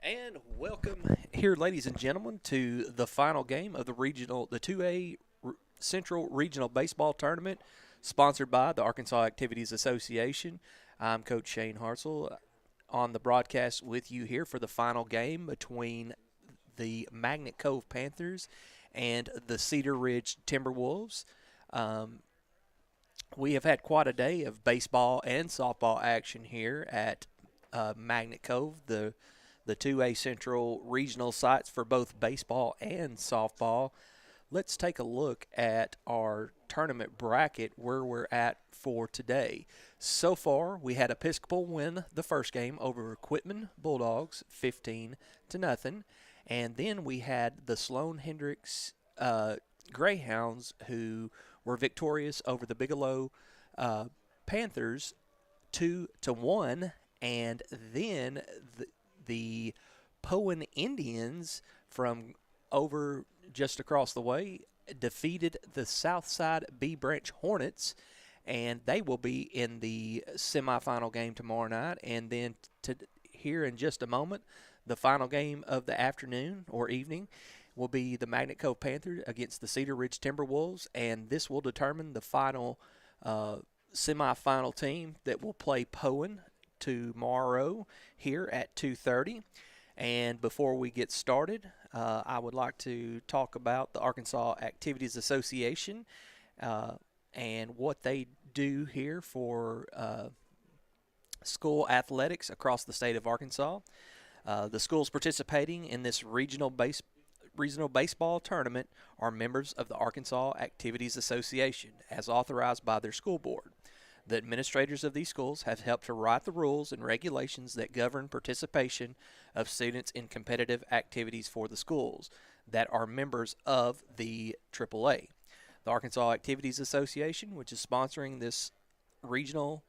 And welcome here, ladies and gentlemen, to the final game of the 2A Central Regional Baseball Tournament, sponsored by the Arkansas Activities Association. I'm Coach Shane Hartzell on the broadcast with you here for the final game between the Magnet Cove Panthers and the Cedar Ridge Timberwolves. Um, we have had quite a day of baseball and softball action here at Magnet Cove, the 2A Central regional sites for both baseball and softball. Let's take a look at our tournament bracket where we're at for today. So far, we had Episcopal win the first game over Quitman Bulldogs 15-0, and then we had the Sloan Hendricks Greyhounds who were victorious over the Bigelow Panthers 2-1, and then the Poen Indians from over just across the way defeated the Southside B Branch Hornets, and they will be in the semifinal game tomorrow night. And then here in just a moment, the final game of the afternoon or evening will be the Magnet Cove Panthers against the Cedar Ridge Timberwolves, and this will determine the final semifinal team that will play Poen tomorrow here at 2:30. And before we get started, I would like to talk about the Arkansas Activities Association and what they do here for school athletics across the state of Arkansas. The schools participating in this regional baseball tournament are members of the Arkansas Activities Association, as authorized by their school board. The administrators of these schools have helped to write the rules and regulations that govern participation of students in competitive activities for the schools that are members of the AAA. The Arkansas Activities Association, which is sponsoring this regional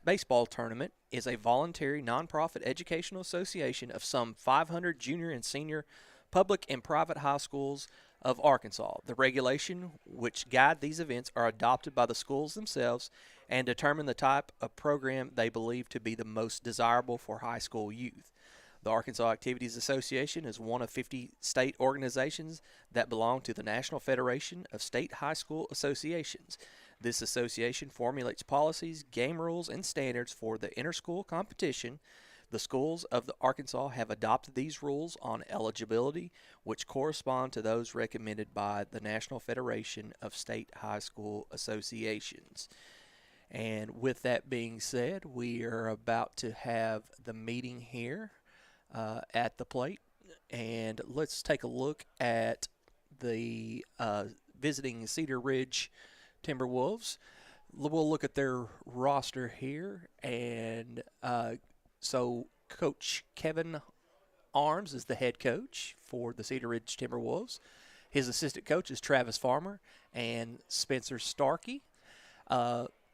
baseball tournament, is a voluntary nonprofit educational association of some 500 junior and senior public and private high schools of Arkansas. The regulation which guide these events are adopted by the schools themselves and determine the type of program they believe to be the most desirable for high school youth. The Arkansas Activities Association is one of 50 state organizations that belong to the National Federation of State High School Associations. This association formulates policies, game rules, and standards for the inter-school competition. The schools of the Arkansas have adopted these rules on eligibility, which correspond to those recommended by the National Federation of State High School Associations. And with that being said, we are about to have the meeting here at the plate. And let's take a look at the visiting Cedar Ridge Timberwolves. We'll look at their roster here, and so Coach Kevin Arms is the head coach for the Cedar Ridge Timberwolves. His assistant coach is Travis Farmer and Spencer Starkey.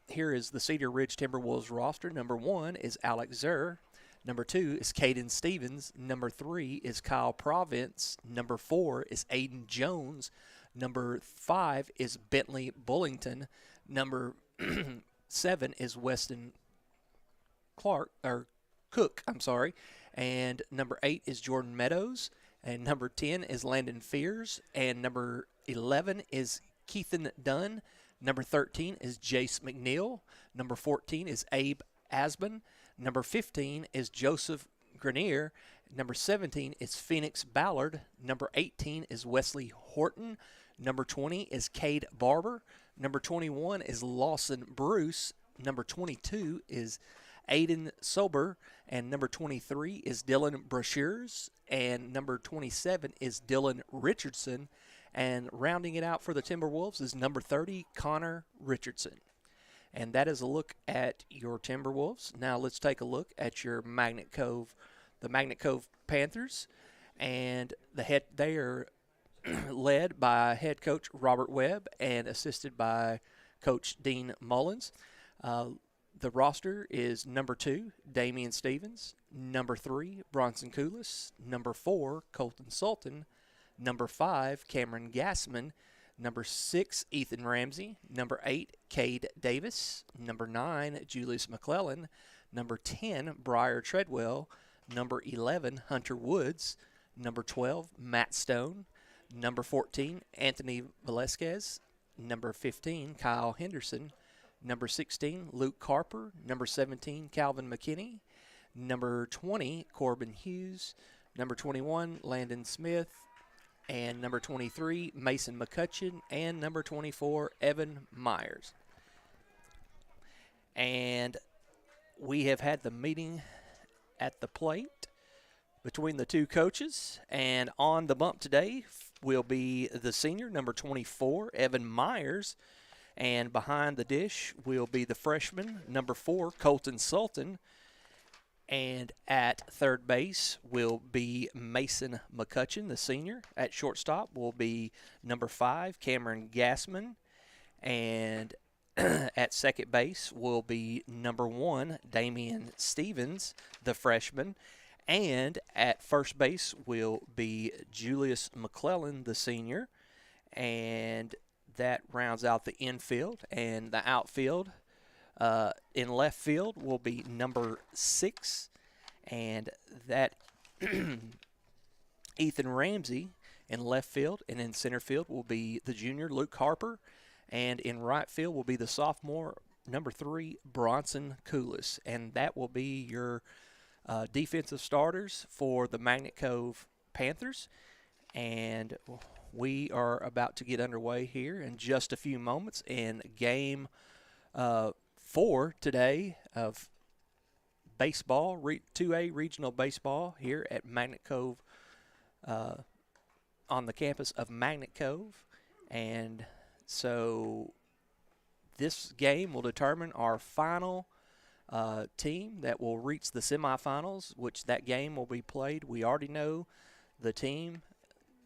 Here is the Cedar Ridge Timberwolves roster. Number 1 is Alex Zerr. Number 2 is Caden Stevens. Number 3 is Kyle Province. Number 4 is Aiden Jones. Number 5 is Bentley Bullington. Number 7 is Weston Cook, and number 8 is Jordan Meadows, and number 10 is Landon Fears, and number 11 is Keithan Dunn, number 13 is Jace McNeil, number 14 is Abe Asbin, number 15 is Joseph Grenier, number 17 is Phoenix Ballard, number 18 is Wesley Horton, number 20 is Cade Barber, number 21 is Lawson Bruce, number 22 is Aiden Sober, and number 23 is Dylan Brochures, and number 27 is Dylan Richardson, and rounding it out for the Timberwolves is number 30, Connor Richardson. And that is a look at your Timberwolves. Now let's take a look at your the Magnet Cove Panthers, and they are led by head coach Robert Webb and assisted by Coach Dean Mullins. The roster is number 2, Damian Stevens, number 3, Bronson Koulis, number 4, Colton Sultan, number 5, Cameron Gassman, number 6, Ethan Ramsey, number 8, Cade Davis, number 9, Julius McClellan, number 10, Briar Treadwell, Number 11, Hunter Woods. Number 12, Matt Stone. Number 14, Anthony Velasquez. Number 15, Kyle Henderson. Number 16, Luke Carper. Number 17, Calvin McKinney. Number 20, Corbin Hughes. Number 21, Landon Smith. And number 23, Mason McCutcheon. And number 24, Evan Myers. And we have had the meeting at the plate between the two coaches. And on the bump today will be the senior, number 24, Evan Myers. And behind the dish will be the freshman, number 4, Colton Sultan. And at third base will be Mason McCutcheon, the senior. At shortstop will be number 5, Cameron Gassman. And at second base will be number 1, Damian Stevens, the freshman. And at first base will be Julius McClellan, the senior. And that rounds out the infield. And the outfield, in left field will be number 6. And that Ethan Ramsey in left field. And in center field will be the junior, Luke Harper. And in right field will be the sophomore, number 3, Bronson Coolis. And that will be your defensive starters for the Magnet Cove Panthers. And we are about to get underway here in just a few moments in game 4 today of baseball, 2A regional baseball here at Magnet Cove, on the campus of Magnet Cove. And so this game will determine our final team that will reach the semifinals, which that game will be played. We already know the team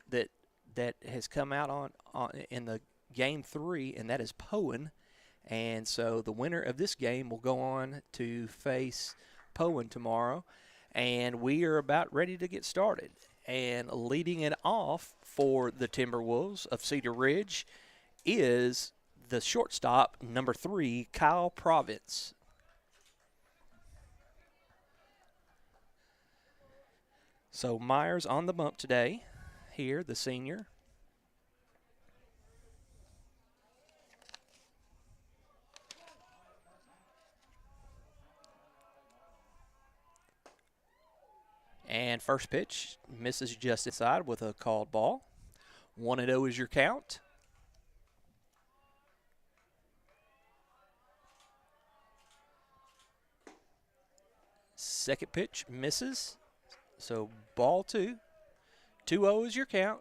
that has come out on in the game 3, and that is Poen. And so the winner of this game will go on to face Poen tomorrow. And we are about ready to get started. And leading it off for the Timberwolves of Cedar Ridge is the shortstop, number 3, Kyle Province. So Myers on the bump today, here, the senior. And first pitch misses just inside with a called ball. 1-0 is your count. Second pitch misses. So ball 2. 2-0 is your count.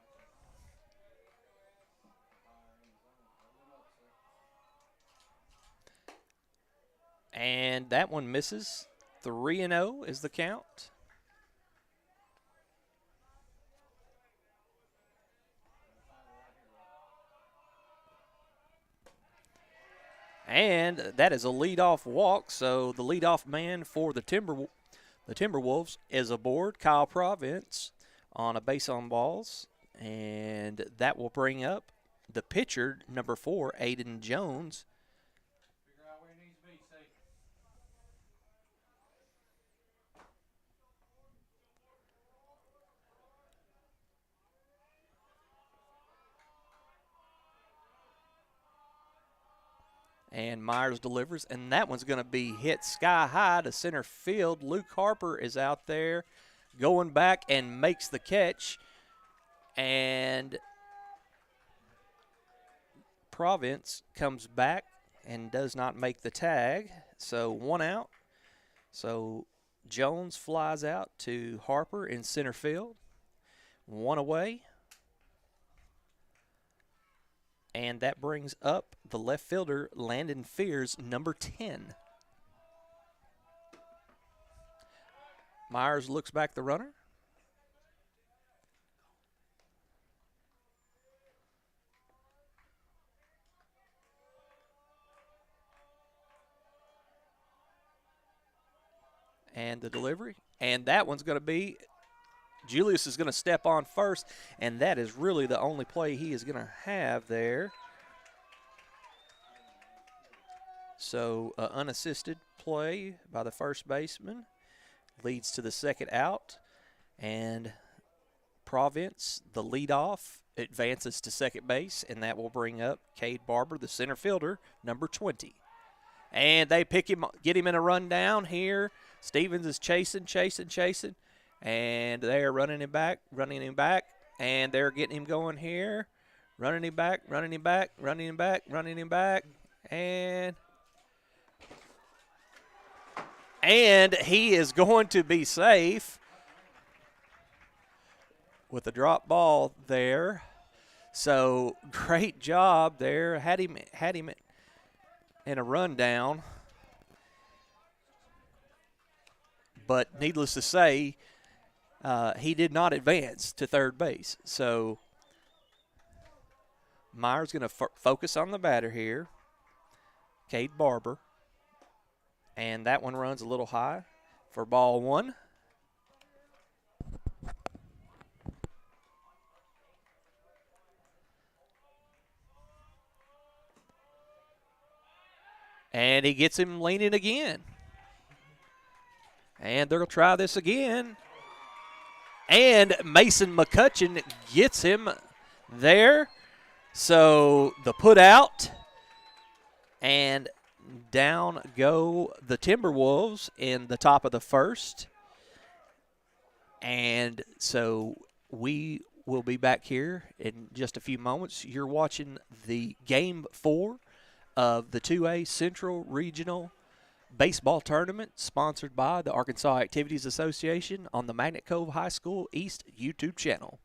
And that one misses. 3-0 is the count. And that is a leadoff walk, so the leadoff man for the Timberwolves is aboard, Kyle Province, on a base on balls. And that will bring up the pitcher, number 4, Aiden Jones. Figure out where he needs to be, Steve. And Myers delivers, and that one's going to be hit sky high to center field. Luke Harper is out there going back and makes the catch. And Province comes back and does not make the tag. So 1 out. So Jones flies out to Harper in center field. 1 away. And that brings up the left fielder, Landon Fears, number 10. Myers looks back the runner. And the delivery. And that one's going to be, Julius is going to step on first, and that is really the only play he is going to have there. So unassisted play by the first baseman. leads to the second out. And Province, the leadoff, advances to second base, and that will bring up Cade Barber, the center fielder, number 20. And they pick him, get him in a rundown here. Stevens is chasing, and they're running him back, and they're getting him going here. Running him back, and he is going to be safe with a drop ball there. So great job there. Had him in a rundown. But needless to say, he did not advance to third base. So Meyer's going to focus on the batter here, Cade Barber. And that one runs a little high for ball one. And he gets him leaning again. And they'll try this again. And Mason McCutcheon gets him there. So the put out. And down go the Timberwolves in the top of the first. And so we will be back here in just a few moments. You're watching the Game 4 of the 2A Central Regional Baseball Tournament, sponsored by the Arkansas Activities Association on the Magnet Cove High School East YouTube channel.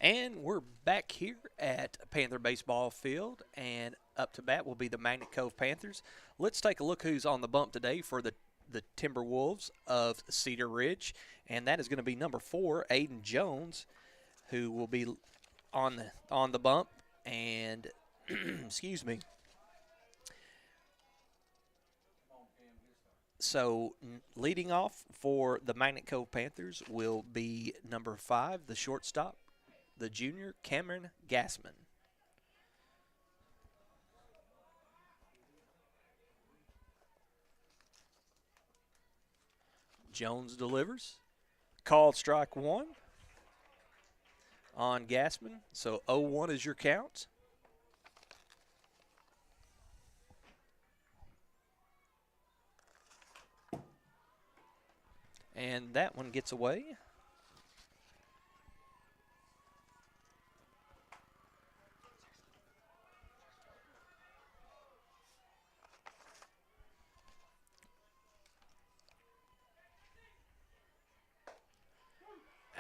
And we're back here at Panther Baseball Field, and up to bat will be the Magnet Cove Panthers. Let's take a look who's on the bump today for the Timberwolves of Cedar Ridge, and that is going to be number 4, Aiden Jones, who will be on the bump. And excuse me. So leading off for the Magnet Cove Panthers will be number 5, the shortstop, the junior Cameron Gassman. Jones delivers. Called strike 1 on Gassman. So 0-1 is your count. And that one gets away.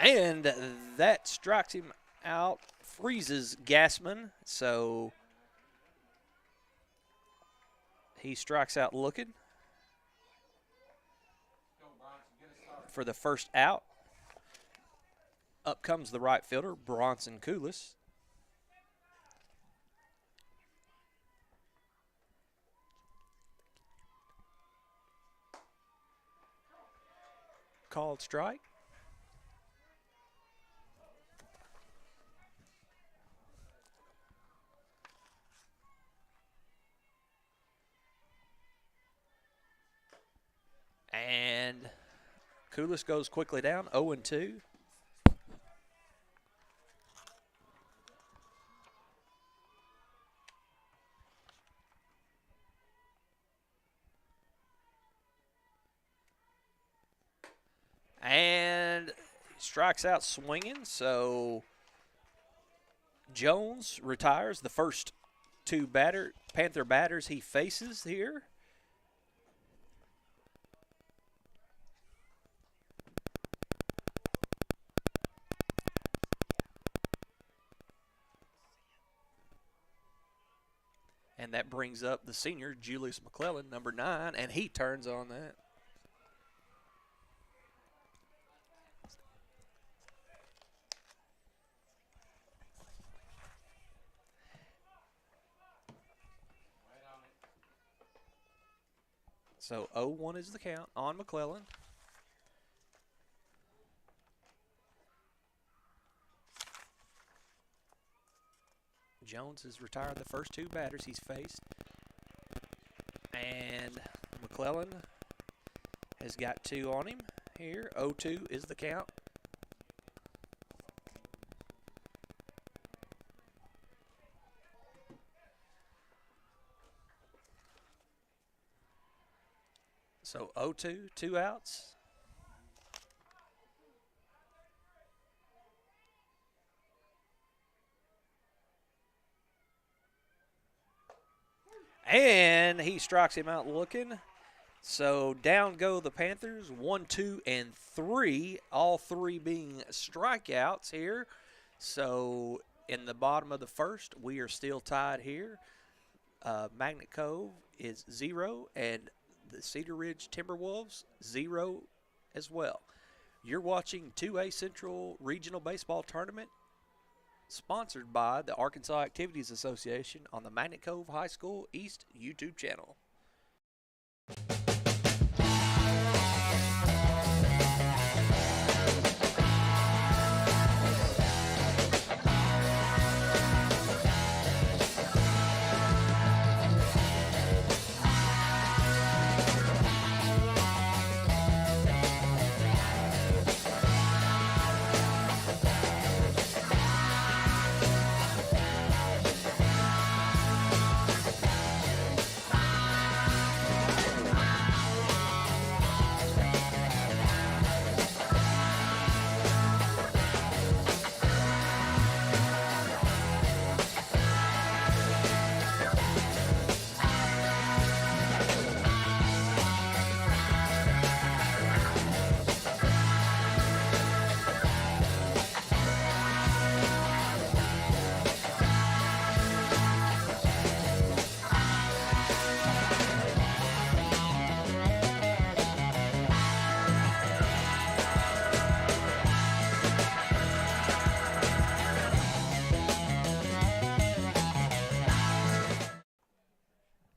And that strikes him out, freezes Gassman, so he strikes out looking for the first out. Up comes the right fielder, Bronson Koulis. called strike. And Koulis goes quickly down, 0-2. And strikes out swinging, so Jones retires the first two Panther batters he faces here. And that brings up the senior, Julius McClellan, number 9, and he turns on that. So 0-1 is the count on McClellan. Jones has retired the first two batters he's faced. And McClellan has got 2 on him here. 0-2 is the count. So 0-2, 2 outs. And he strikes him out looking. So down go the Panthers, 1, 2, and 3, all 3 being strikeouts here. So in the bottom of the first, we are still tied here. Magnet Cove is 0, and the Cedar Ridge Timberwolves 0 as well. You're watching 2A Central Regional Baseball Tournament, sponsored by the Arkansas Activities Association on the Magnet Cove High School East YouTube channel.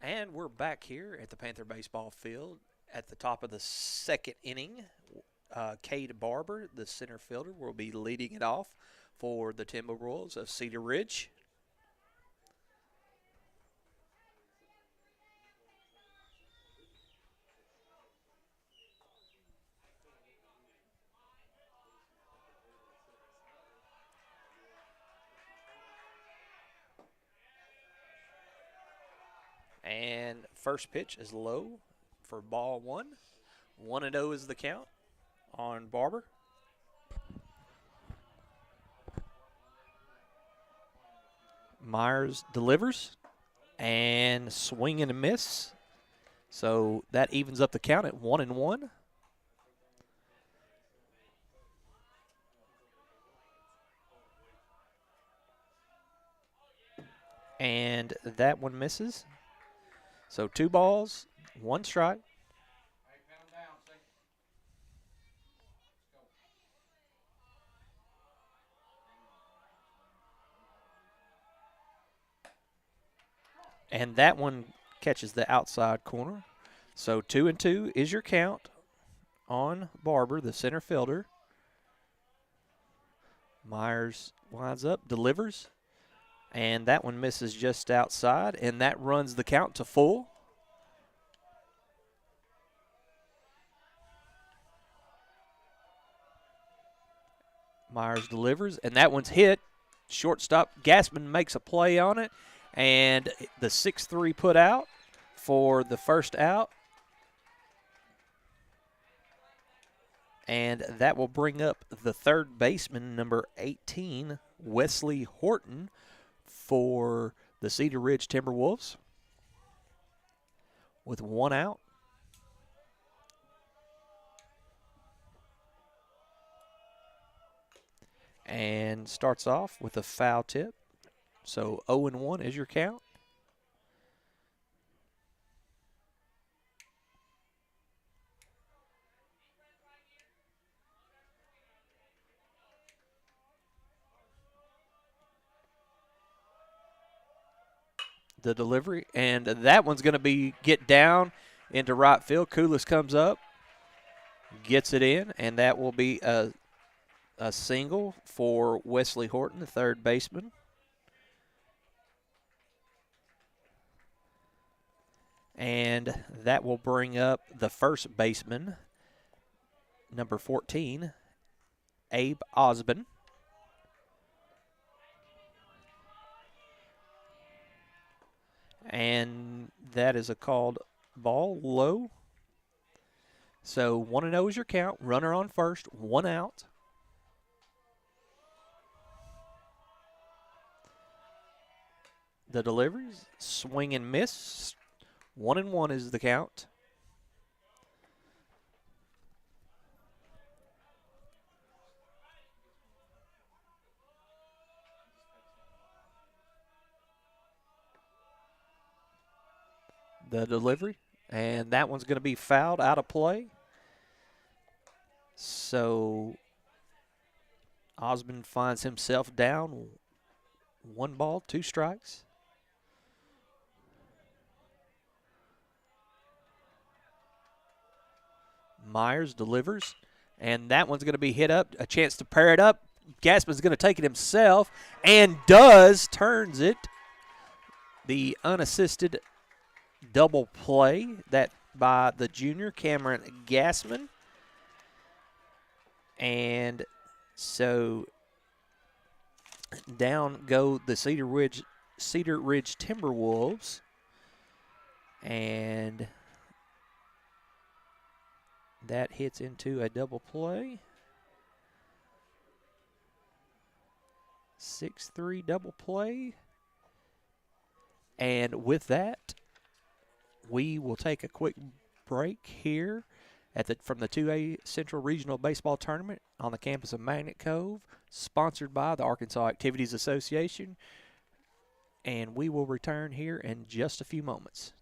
And we're back here at the Panther baseball field at the top of the second inning. Cade Barber, the center fielder, will be leading it off for the Timberwolves of Cedar Ridge. And first pitch is low for ball 1. 1-0 is the count on Barber. Myers delivers and swing and a miss. So that evens up the count at 1-1. And that one misses. So 2 balls, 1 strike. And that one catches the outside corner. So 2-2 is your count on Barber, the center fielder. Myers winds up, delivers, and that one misses just outside, and that runs the count to full. Myers delivers, and that one's hit. Shortstop Gassman makes a play on it, and the 6-3 put out for the first out. And that will bring up the third baseman, number 18, Wesley Horton, for the Cedar Ridge Timberwolves with 1 out. And starts off with a foul tip. So 0-1 is your count. The delivery, and that one's going to get down into right field. Koulis comes up, gets it in, and that will be a single for Wesley Horton, the third baseman. And that will bring up the first baseman, number 14, Abe Osborne. And that is a called ball low. So 1-0 is your count. Runner on first, 1 out. The deliveries, swing and miss. 1-1 is the count. The delivery, and that one's going to be fouled out of play. So Osmond finds himself down 1 ball, 2 strikes. Myers delivers, and that one's going to be hit up, a chance to pair it up. Gassman's going to take it himself, and turns it. The unassisted double play that by the junior, Cameron Gassman. And so down go the Cedar Ridge Timberwolves. And that hits into a double play. 6-3 double play. And with that, we will take a quick break here from the 2A Central Regional Baseball Tournament on the campus of Magnet Cove, sponsored by the Arkansas Activities Association. And we will return here in just a few moments.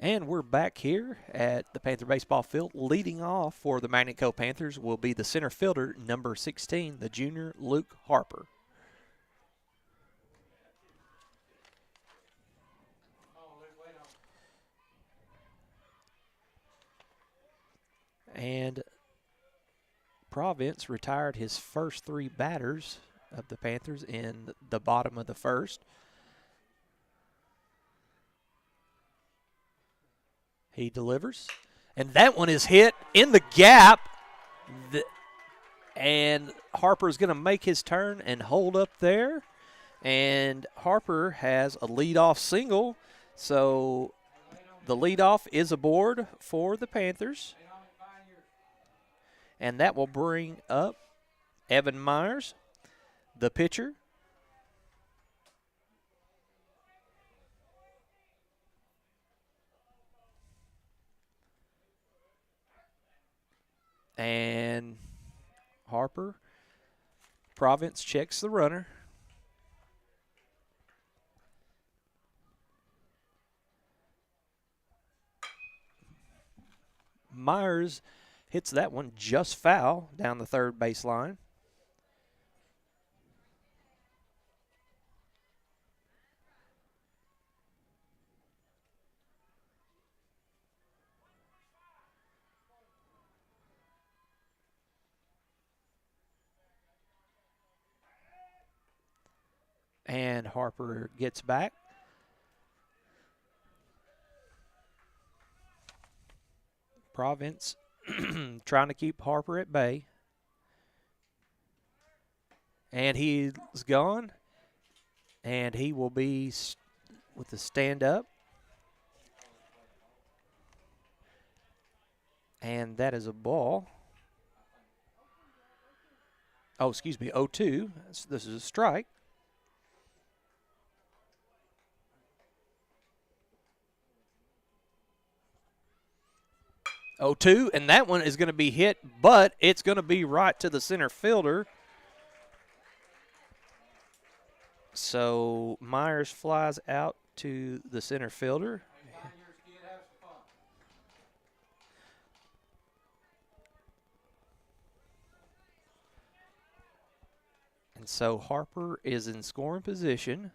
And we're back here at the Panther baseball field. Leading off for the Magnet Cove Panthers will be the center fielder, number 16, the junior Luke Harper. And Province retired his first 3 batters of the Panthers in the bottom of the first. He delivers. And that one is hit in the gap. And Harper's going to make his turn and hold up there. And Harper has a leadoff single. So the leadoff is aboard for the Panthers. And that will bring up Evan Myers, the pitcher. And Harper, Province checks the runner. Myers hits that one just foul down the third baseline. And Harper gets back. Province trying to keep Harper at bay. And he's gone. And he will be with the stand up. And that is a ball. Oh, excuse me, 0-2. This is a strike. Oh, 2, and that one is going to be hit, but it's going to be right to the center fielder. So Myers flies out to the center fielder. And so Harper is in scoring position,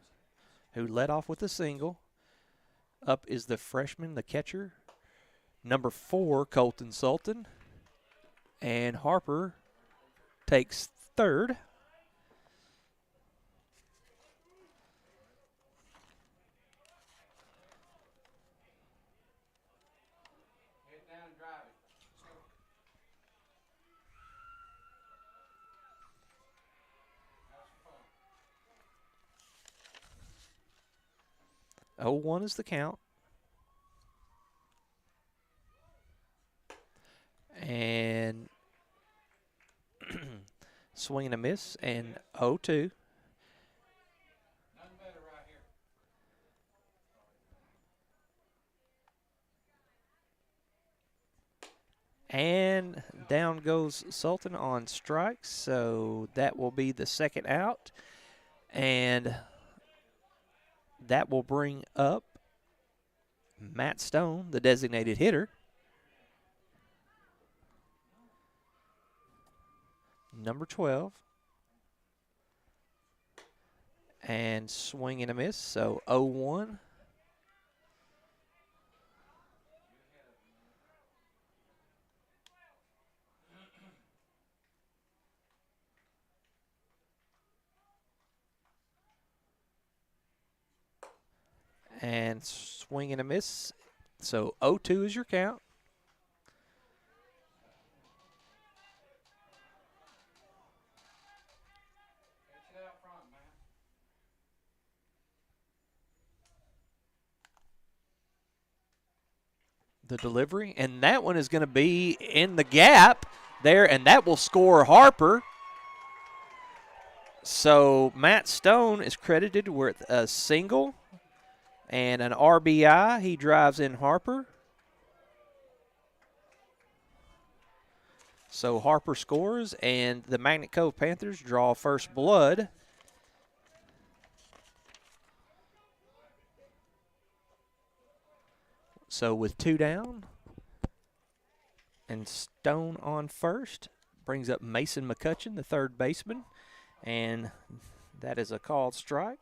who led off with a single. Up is the freshman, the catcher, number 4, Colton Sultan. And Harper takes third. Oh, 1 is the count. And swing and a miss, and 0-2. And down goes Sultan on strikes, so that will be the second out. And that will bring up Matt Stone, the designated hitter. Number 12. And swing and a miss, so 0-1. And swing and a miss, so 0-2 is your count. The delivery, and that one is going to be in the gap there, and that will score Harper. So Matt Stone is credited with a single and an RBI. He drives in Harper. So Harper scores, and the Magnet Cove Panthers draw first blood. So with 2 down and Stone on first, brings up Mason McCutcheon, the third baseman, and that is a called strike.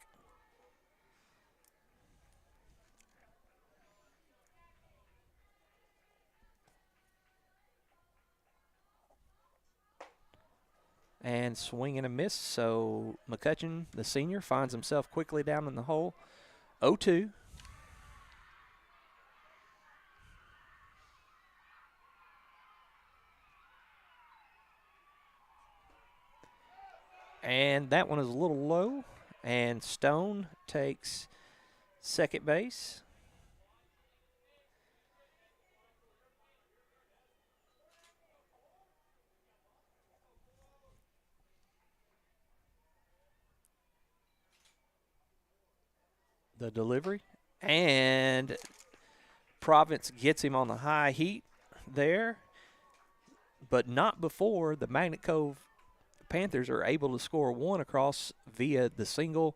And swing and a miss, so McCutcheon, the senior, finds himself quickly down in the hole. 0-2. And that one is a little low. And Stone takes second base. The delivery. And Providence gets him on the high heat there, but not before the Magnet Cove Panthers are able to score one across via the single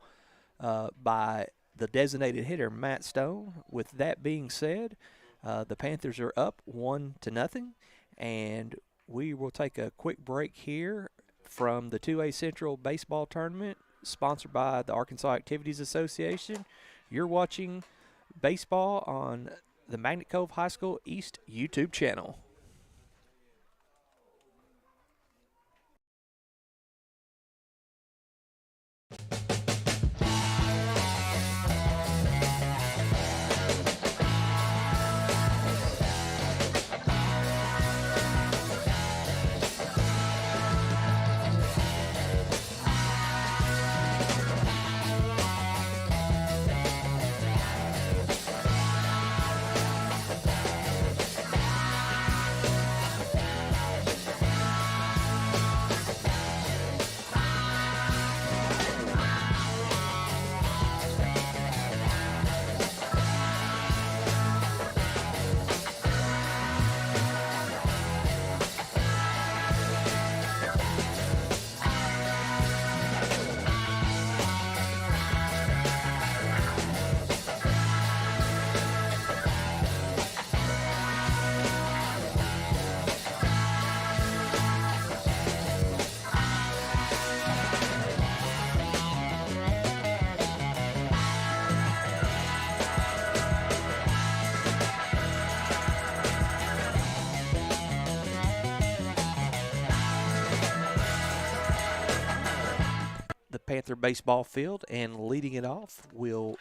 by the designated hitter, Matt Stone. With that being said, the Panthers are up 1-0, and we will take a quick break here from the 2A Central Baseball Tournament, sponsored by the Arkansas Activities Association. You're watching baseball on the Magnet Cove High School East YouTube channel. Panther baseball field, and leading it off will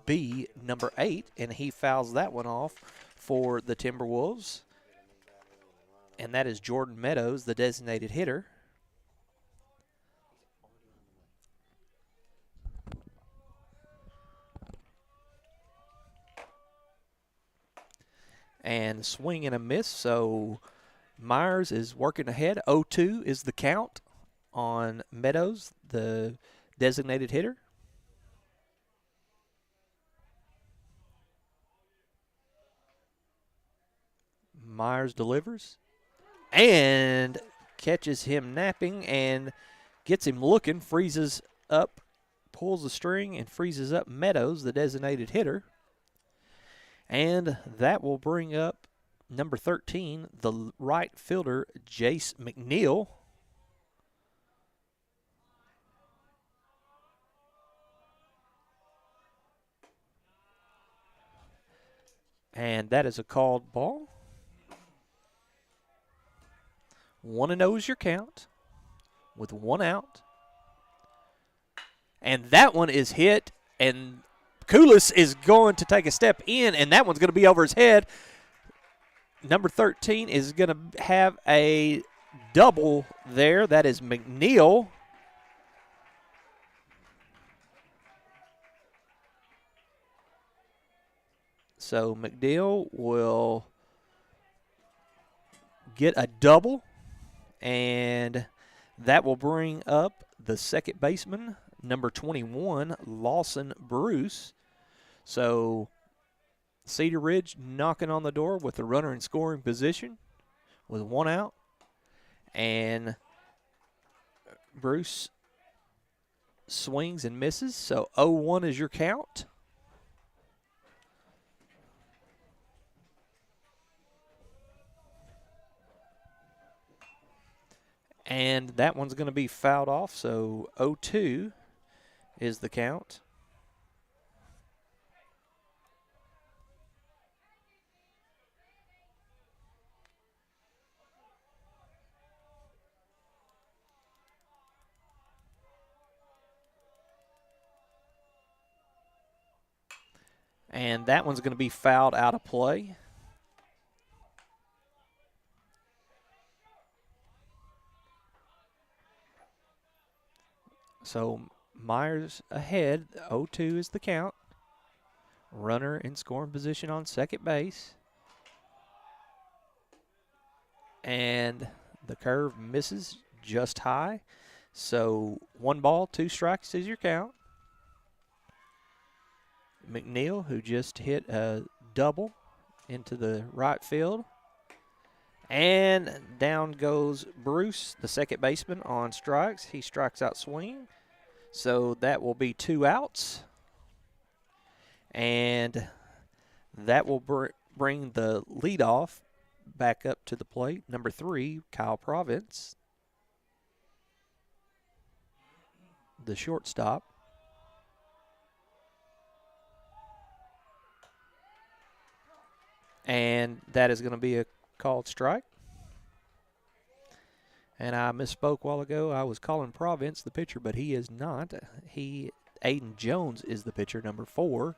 be number 8, and he fouls that one off for the Timberwolves, and that is Jordan Meadows, the designated hitter. And swing and a miss, so Myers is working ahead. 0-2 is the count on Meadows, the designated hitter. Myers delivers and catches him napping and gets him looking, freezes up, pulls the string and freezes up Meadows, the designated hitter. And that will bring up number 13, the right fielder, Jace McNeil. And that is a called ball. 1-0 is your count with 1 out. And that one is hit, and Koulis is going to take a step in, and that one's going to be over his head. Number 13 is going to have a double there. That is McNeil. So McNeil will get a double, and that will bring up the second baseman, number 21, Lawson Bruce. So Cedar Ridge knocking on the door with the runner in scoring position with 1 out. And Bruce swings and misses. So 0-1 is your count. And that one's going to be fouled off, so 0-2 is the count. And that one's going to be fouled out of play. So Myers ahead. 0-2 is the count. Runner in scoring position on second base. And the curve misses just high. So 1 ball, 2 strikes is your count. McNeil, who just hit a double into the right field. And down goes Bruce, the second baseman, on strikes. He strikes out swinging. So that will be 2 outs. And that will bring the leadoff back up to the plate. Number 3, Kyle Province, the shortstop. And that is going to be a called strike. And I misspoke a while ago. I was calling Province the pitcher, but he is not. Aiden Jones is the pitcher, number 4.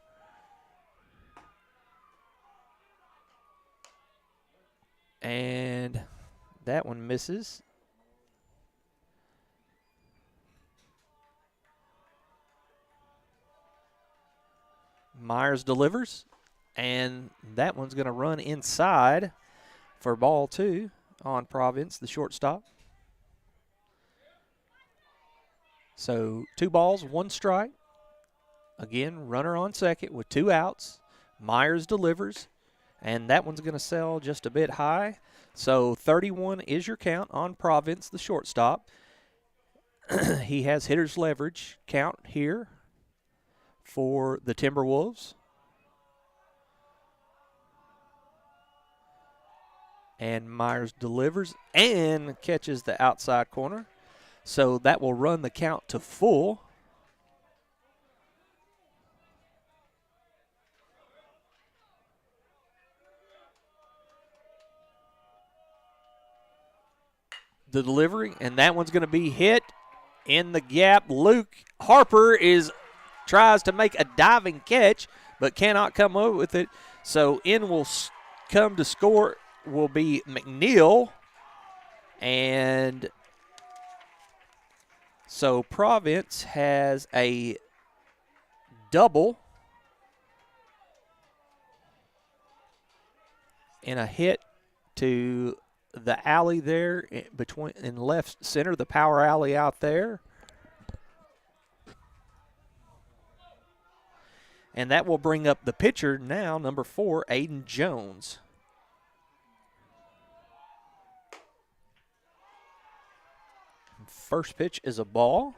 And that one misses. Myers delivers, and that one's going to run inside for ball 2 on Province, the shortstop. So 2 balls, 1 strike. Again, runner on second with 2 outs. Myers delivers, and that one's going to sell just a bit high. So 31 is your count on Province, the shortstop. He has hitter's leverage count here for the Timberwolves. And Myers delivers and catches the outside corner. So that will run the count to full. The delivery, and that one's going to be hit in the gap. Luke Harper tries to make a diving catch, but cannot come up with it. So in will come to score will be McNeil. And so Province has a double and a hit to the alley there in left center, the power alley out there. And that will bring up the pitcher now, number 4, Aiden Jones. First pitch is a ball.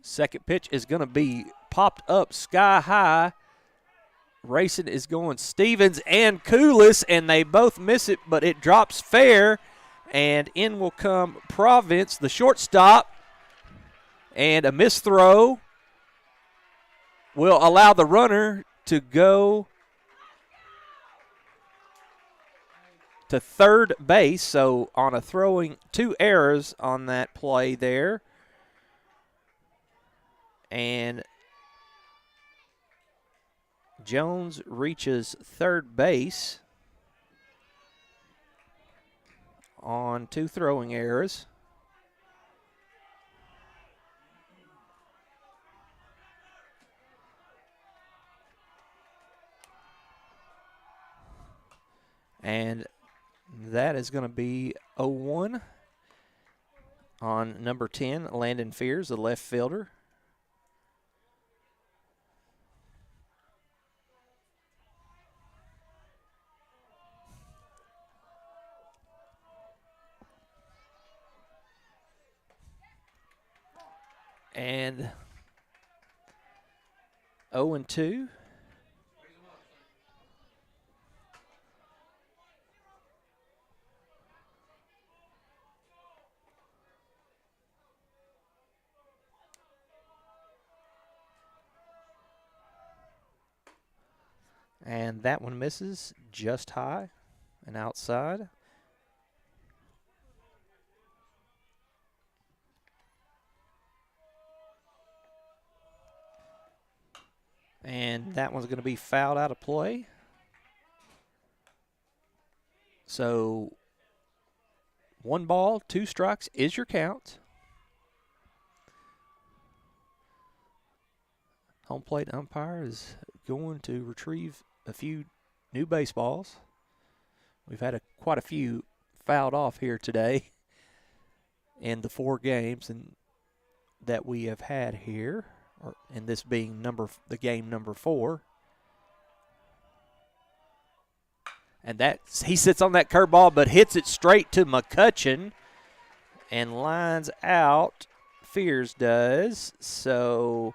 Second pitch is going to be popped up sky high. Racing is going Stevens and Coolis, and they both miss it, but it drops fair. And in will come Province, the shortstop. And a missed throw will allow the runner to go to third base. So on a throwing, 2 errors on that play there. And Jones reaches third base on 2 throwing errors. And that is going to be 0-1 on number 10, Landon Fears, the left fielder. And 0-2. And that one misses just high and outside. And that one's going to be fouled out of play. So 1 ball, 2 strikes is your count. Home plate umpire is going to retrieve a few new baseballs. We've had quite a few fouled off here today in the 4 games that we have had here, and this being the game number 4. And he sits on that curveball, but hits it straight to McCutcheon and lines out. Fears does. So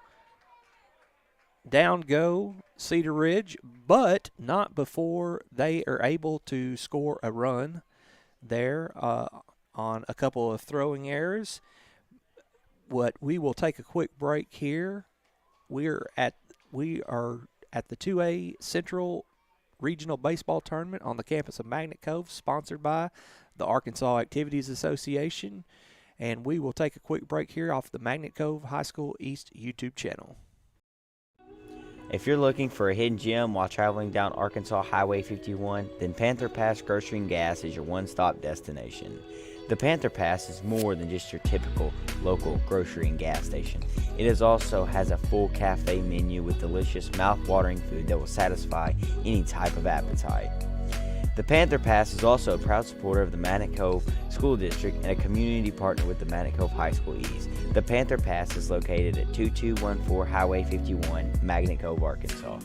down go Cedar Ridge, but not before they are able to score a run there on a couple of throwing errors. We will take a quick break here. We are at the 2A Central Regional Baseball Tournament on the campus of Magnet Cove, sponsored by the Arkansas Activities Association. And we will take a quick break here off the Magnet Cove High School East YouTube channel. If you're looking for a hidden gem while traveling down Arkansas Highway 51, then Panther Pass Grocery and Gas is your one-stop destination. The Panther Pass is more than just your typical local grocery and gas station. It also has a full cafe menu with delicious, mouth-watering food that will satisfy any type of appetite. The Panther Pass is also a proud supporter of the Magnet Cove School District and a community partner with the Magnet Cove High School East. The Panther Pass is located at 2214 Highway 51, Magnet Cove, Arkansas.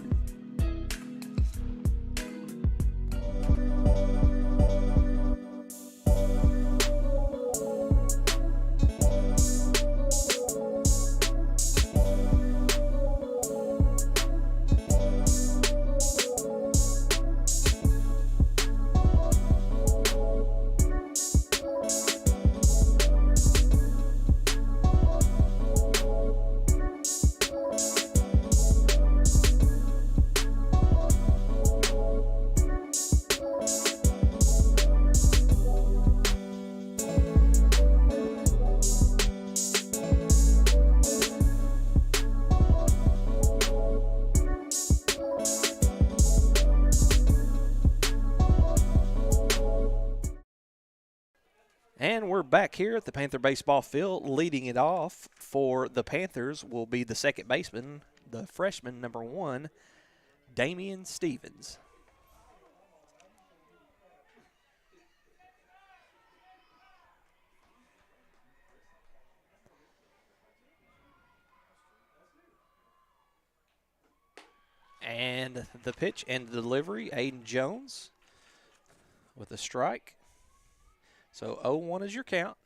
And we're back here at the Panther baseball field. Leading it off for the Panthers will be the second baseman, the freshman, number 1, Damian Stevens. And the pitch and the delivery, Aiden Jones with a strike. So 0-1 is your count.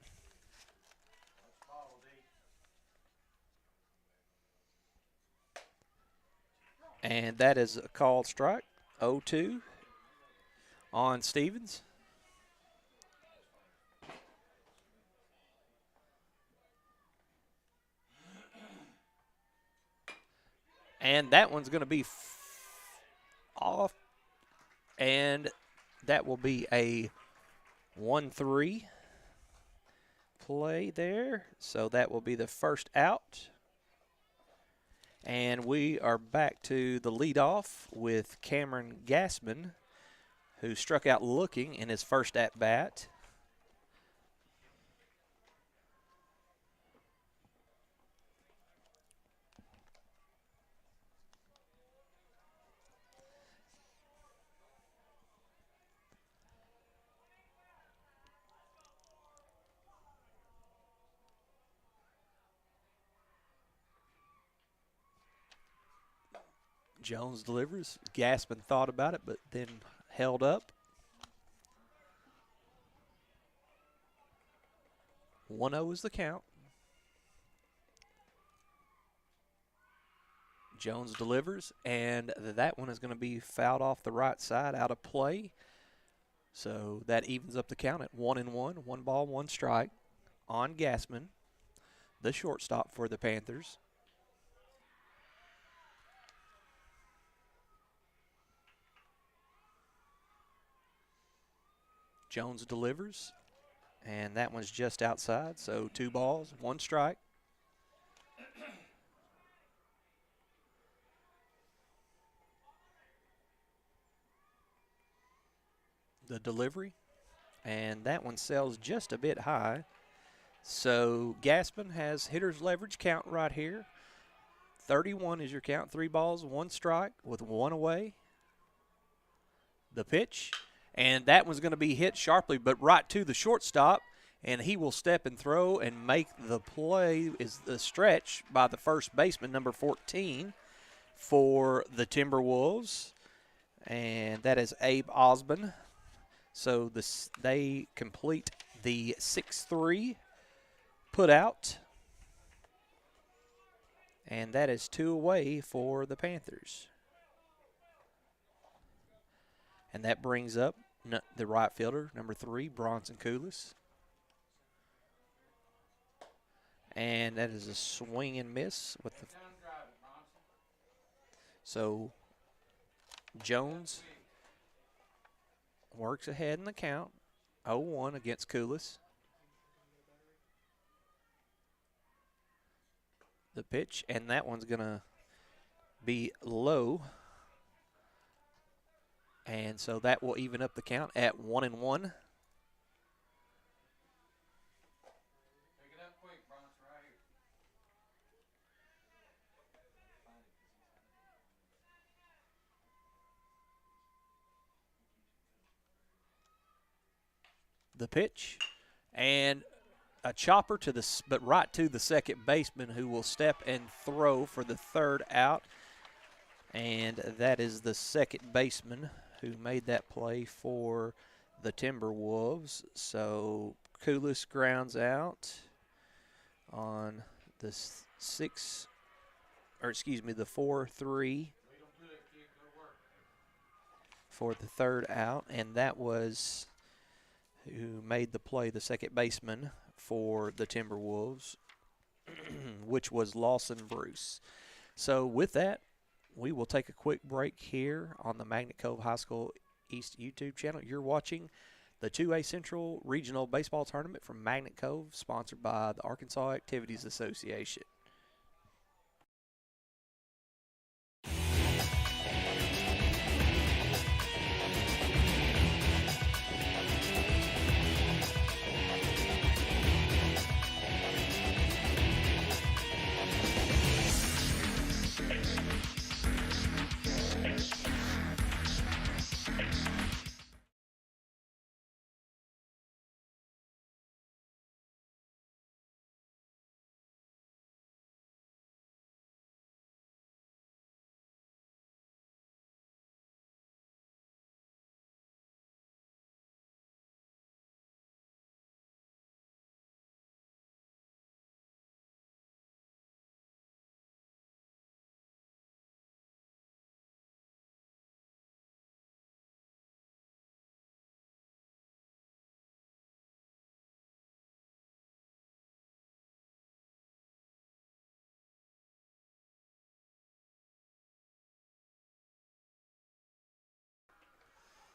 And that is a called strike. 0-2 on Stevens. And that one's going to be off. And that will be a 1-3 play there. So that will be the first out. And we are back to the leadoff with Cameron Gassman, who struck out looking in his first at-bat. Jones delivers. Gassman thought about it, but then held up. 1-0 is the count. Jones delivers, and that one is going to be fouled off the right side, out of play. So that evens up the count at 1-1, 1 ball, 1 strike on Gassman, the shortstop for the Panthers. Jones delivers, and that one's just outside, so 2 balls, 1 strike. the delivery, and that one sails just a bit high. So Gaspin has hitter's leverage count right here. 31 is your count. 3 balls, 1 strike with 1 away. The pitch, and that one's going to be hit sharply, but right to the shortstop, and he will step and throw and make the play. Is the stretch by the first baseman, number 14, for the Timberwolves, and that is Abe Osborne. So they complete the 6-3 put out, and that is 2 away for the Panthers. And that brings up the right fielder, number 3, Bronson Koulis. And that is a swing and miss with the. So Jones works ahead in the count, 0-1 against Koulis. The pitch, and that one's going to be low. And so that will even up the count at 1-1. The pitch, and a chopper to the, but right to the second baseman, who will step and throw for the 3rd out. And that is the second baseman who made that play for the Timberwolves. So Koulis grounds out on the 4-3 for the 3rd out, and that was who made the play, the second baseman for the Timberwolves, which was Lawson Bruce. So with that, we will take a quick break here on the Magnet Cove High School East YouTube channel. You're watching the 2A Central Regional Baseball Tournament from Magnet Cove, sponsored by the Arkansas Activities Association.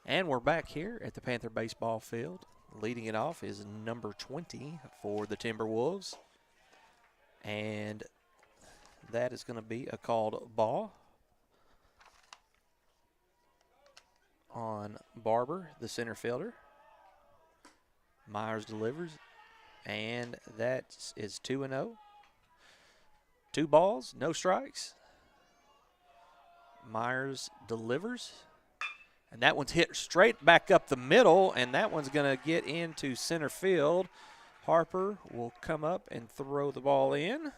And we're back here at the Panther baseball field. Leading it off is number 20 for the Timberwolves. And that is going to be a called ball on Barber, the center fielder. Myers delivers, and that is 2-0. 2 balls, no strikes. Myers delivers. And that one's hit straight back up the middle, and that one's going to get into center field. Harper will come up and throw the ball in.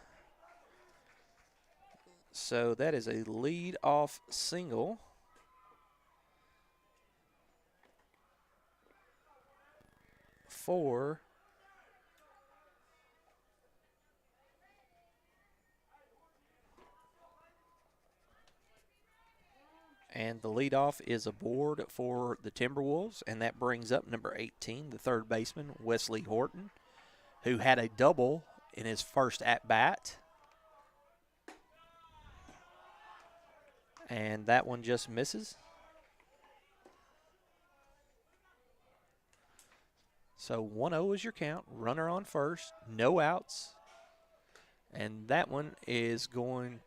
So that is a lead-off single. For and the leadoff is aboard for the Timberwolves, and that brings up number 18, the 3rd baseman, Wesley Horton, who had a double in his first at-bat. And that one just misses. So 1-0 is your count. Runner on first, no outs. And that one is going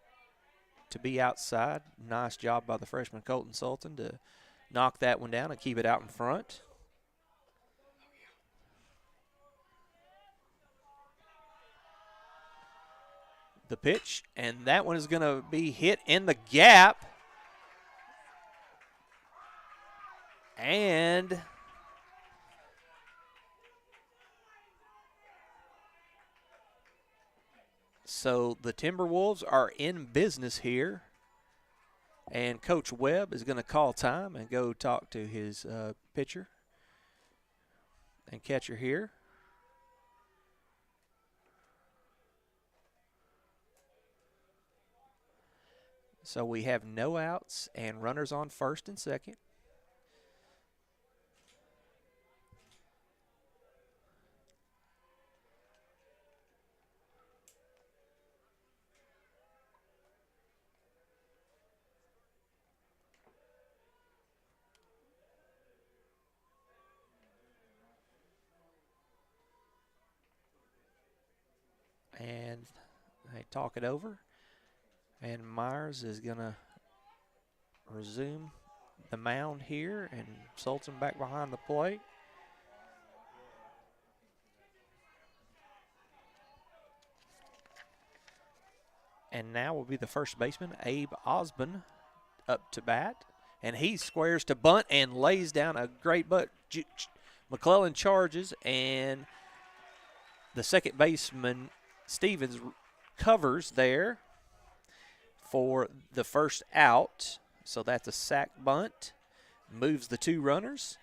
to be outside. Nice job by the freshman Colton Sultan to knock that one down and keep it out in front. The pitch, and that one is going to be hit in the gap. And so the Timberwolves are in business here. And Coach Webb is going to call time and go talk to his pitcher and catcher here. So we have no outs and runners on first and second. And they talk it over. And Myers is going to resume the mound here and Sultan back behind the plate. And now will be the first baseman, Abe Osborne, up to bat. And he squares to bunt and lays down a great butt. McClellan charges, and the second baseman, Stevens, covers there for the first out. So that's a sac bunt. Moves the two runners.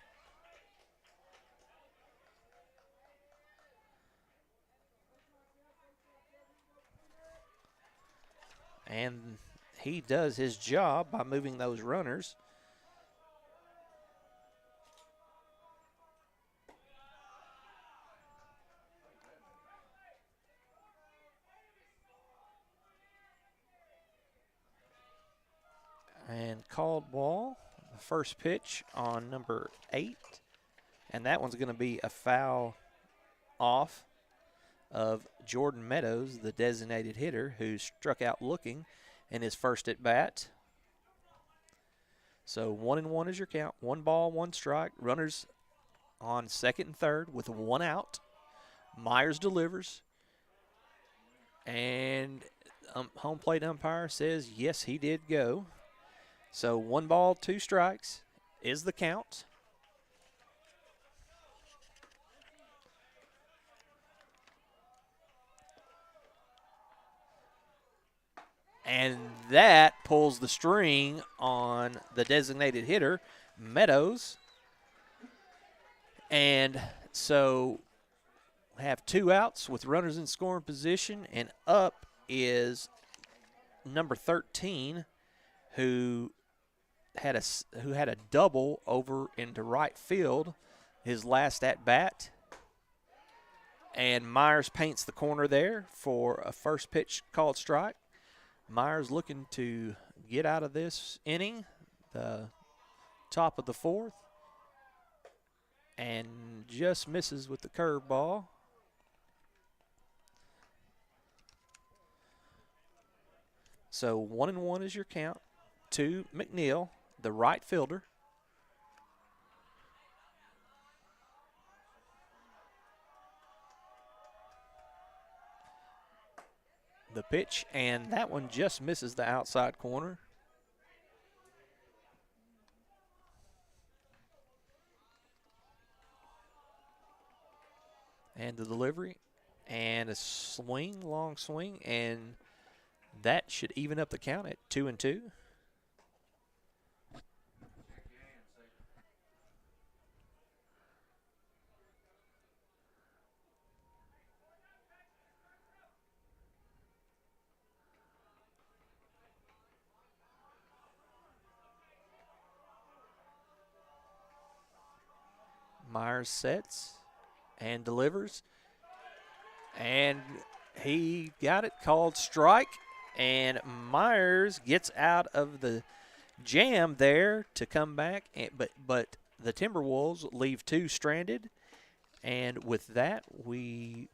And he does his job by moving those runners. And called ball, the first pitch on number 8. And that one's going to be a foul off of Jordan Meadows, the designated hitter, who struck out looking in his first at bat. So 1-1 is your count. 1 ball, 1 strike. Runners on second and third with 1 out. Myers delivers. And home plate umpire says, yes, he did go. So 1 ball, 2 strikes is the count. And that pulls the string on the designated hitter, Meadows. And so we have 2 outs with runners in scoring position, and up is number 13, who had a double over into right field, his last at bat. And Myers paints the corner there for a first pitch called strike. Myers looking to get out of this inning, the top of the 4th, and just misses with the curveball. So 1-1 is your count to McNeil, the right fielder. The pitch, and that one just misses the outside corner. And the delivery, and a swing, long swing, and that should even up the count at 2-2. Myers sets and delivers. And he got it called strike. And Myers gets out of the jam there to come back. But the Timberwolves leave 2 stranded. And with that, the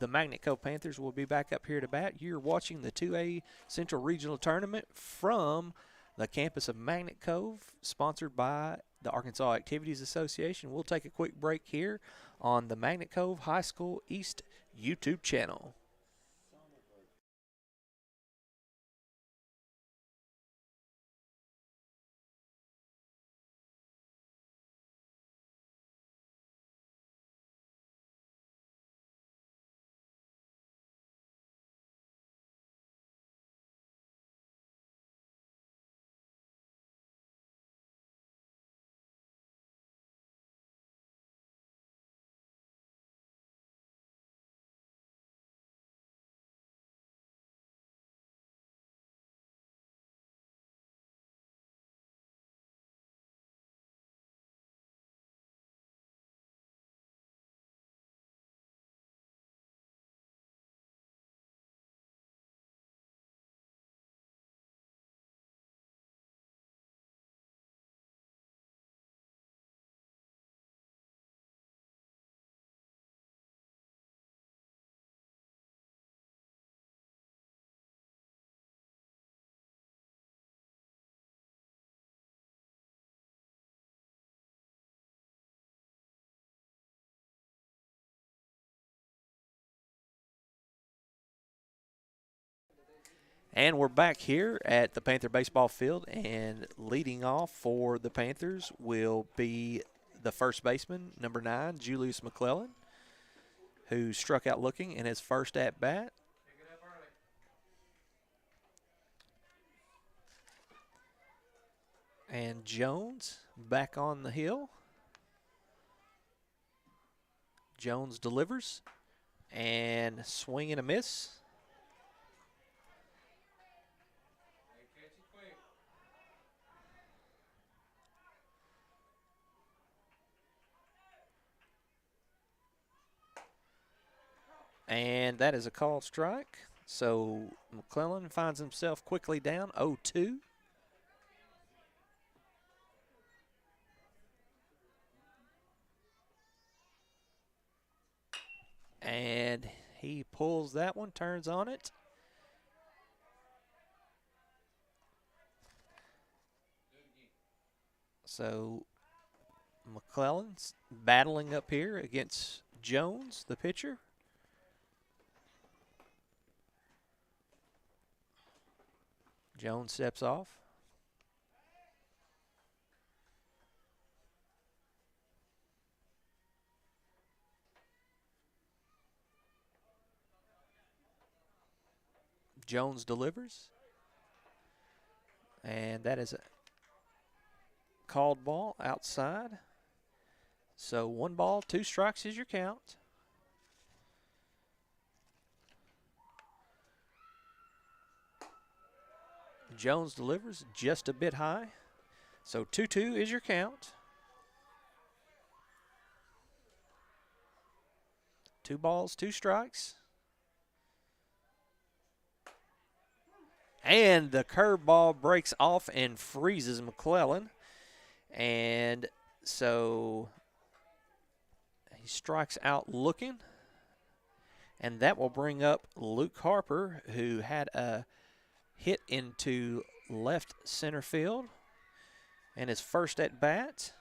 Magnet Cove Panthers will be back up here to bat. You're watching the 2A Central Regional Tournament from the campus of Magnet Cove, sponsored by the Arkansas Activities Association. We'll take a quick break here on the Magnet Cove High School East YouTube channel. And we're back here at the Panther baseball field, and leading off for the Panthers will be the first baseman, number 9, Julius McClellan, who struck out looking in his first at-bat. And Jones back on the hill. Jones delivers, and swing and a miss. And that is a called strike. So McClellan finds himself quickly down 0-2. And he pulls that one, turns on it. So McClellan's battling up here against Jones, the pitcher. Jones steps off. Jones delivers. And that is a called ball outside. So 1 ball, 2 strikes is your count. Jones delivers just a bit high. So 2-2 is your count. 2 balls, 2 strikes. And the curveball breaks off and freezes McClellan. And so he strikes out looking. And that will bring up Luke Harper, who had a hit into left center field and his first at bat.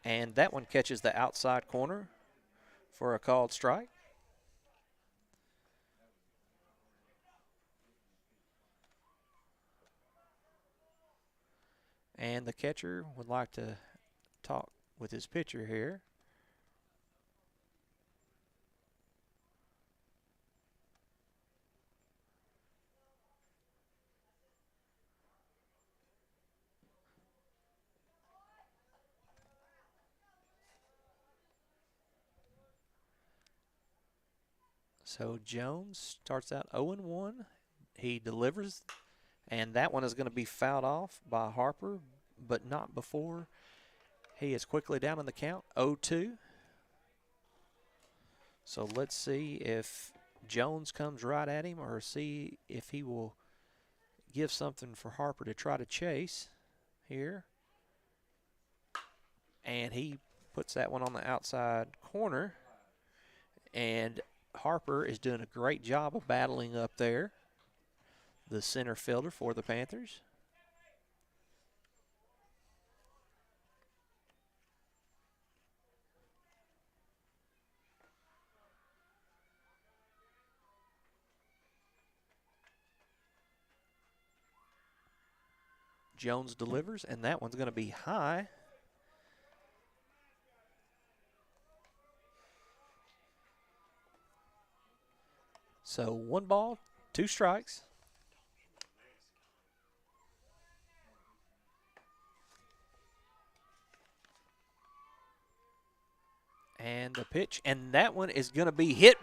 And that one catches the outside corner for a called strike. And the catcher would like to talk with his pitcher here. So Jones starts out 0-1. He delivers, and that one is going to be fouled off by Harper, but not before he is quickly down in the count, 0-2. So let's see if Jones comes right at him or see if he will give something for Harper to try to chase here. And he puts that one on the outside corner. And Harper is doing a great job of battling up there, the center fielder for the Panthers. Jones delivers, and that one's going to be high. So 1 ball, 2 strikes. And the pitch, and that one is going to be hit,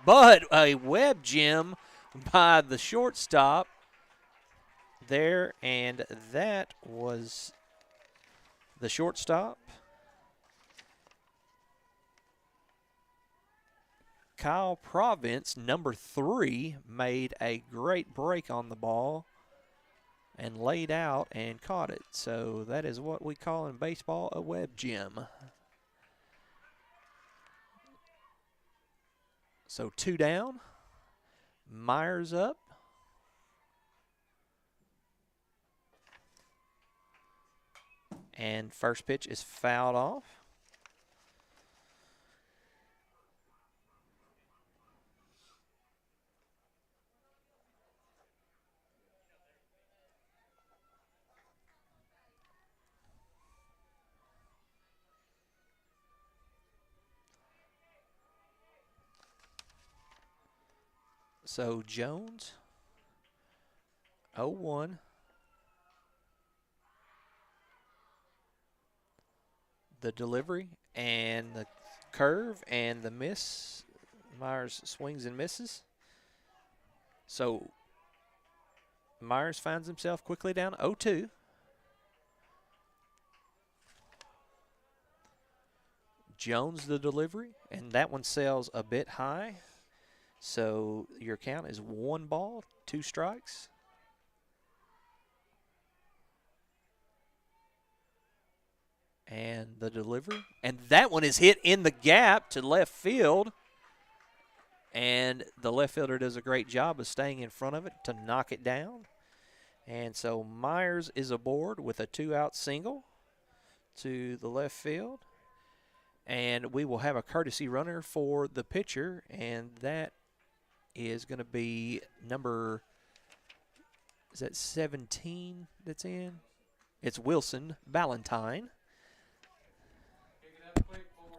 but a web gem by the shortstop there, and that was the shortstop. Kyle Province, number 3, made a great break on the ball and laid out and caught it. So that is what we call in baseball a web gem. So 2 down. Myers up. And first pitch is fouled off. So Jones, 0-1. The delivery and the curve and the miss. Myers swings and misses. So Myers finds himself quickly down 0-2. Jones the delivery, and that one sails a bit high. So your count is 1 ball, 2 strikes. And the delivery. And that one is hit in the gap to left field. And the left fielder does a great job of staying in front of it to knock it down. And so Myers is aboard with a 2-out single to the left field. And we will have a courtesy runner for the pitcher, and that is going to be number, is that 17 that's in? It's Wilson Valentine. Pick it up quick, boy.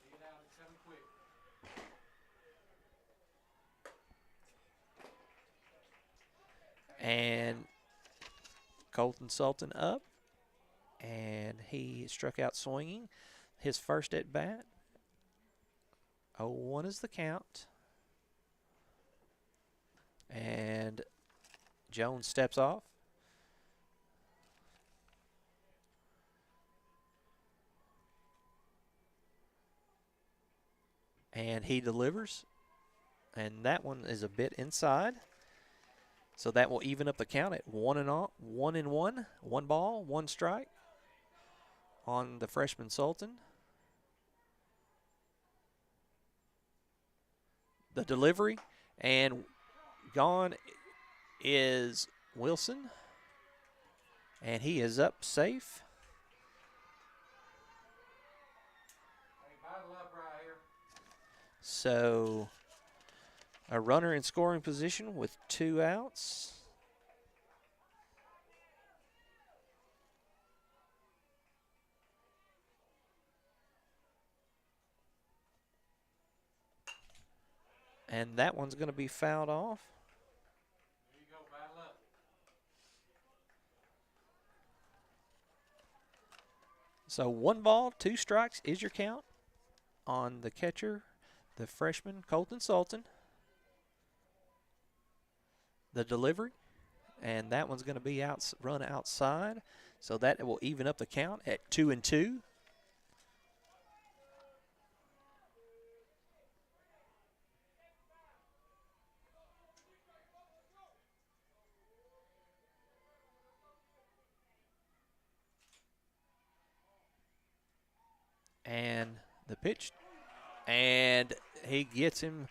Pick it out, it's coming quick. And Colton Sultan up, and he struck out swinging. His first at bat. 0-1 is the count. And Jones steps off. And he delivers. And that one is a bit inside. So that will even up the count at 1-1. 1 ball, 1 strike on the freshman Sultan. The delivery, and gone is Wilson, and he is up safe. Hey, battle up right here. So a runner in scoring position with 2 outs. And that one's going to be fouled off. Here you go, battle up. So 1 ball, 2 strikes is your count on the catcher, the freshman Colton Sultan. The delivery, and that one's going to be run outside. So that will even up the count at 2-2. And the pitch, and he gets him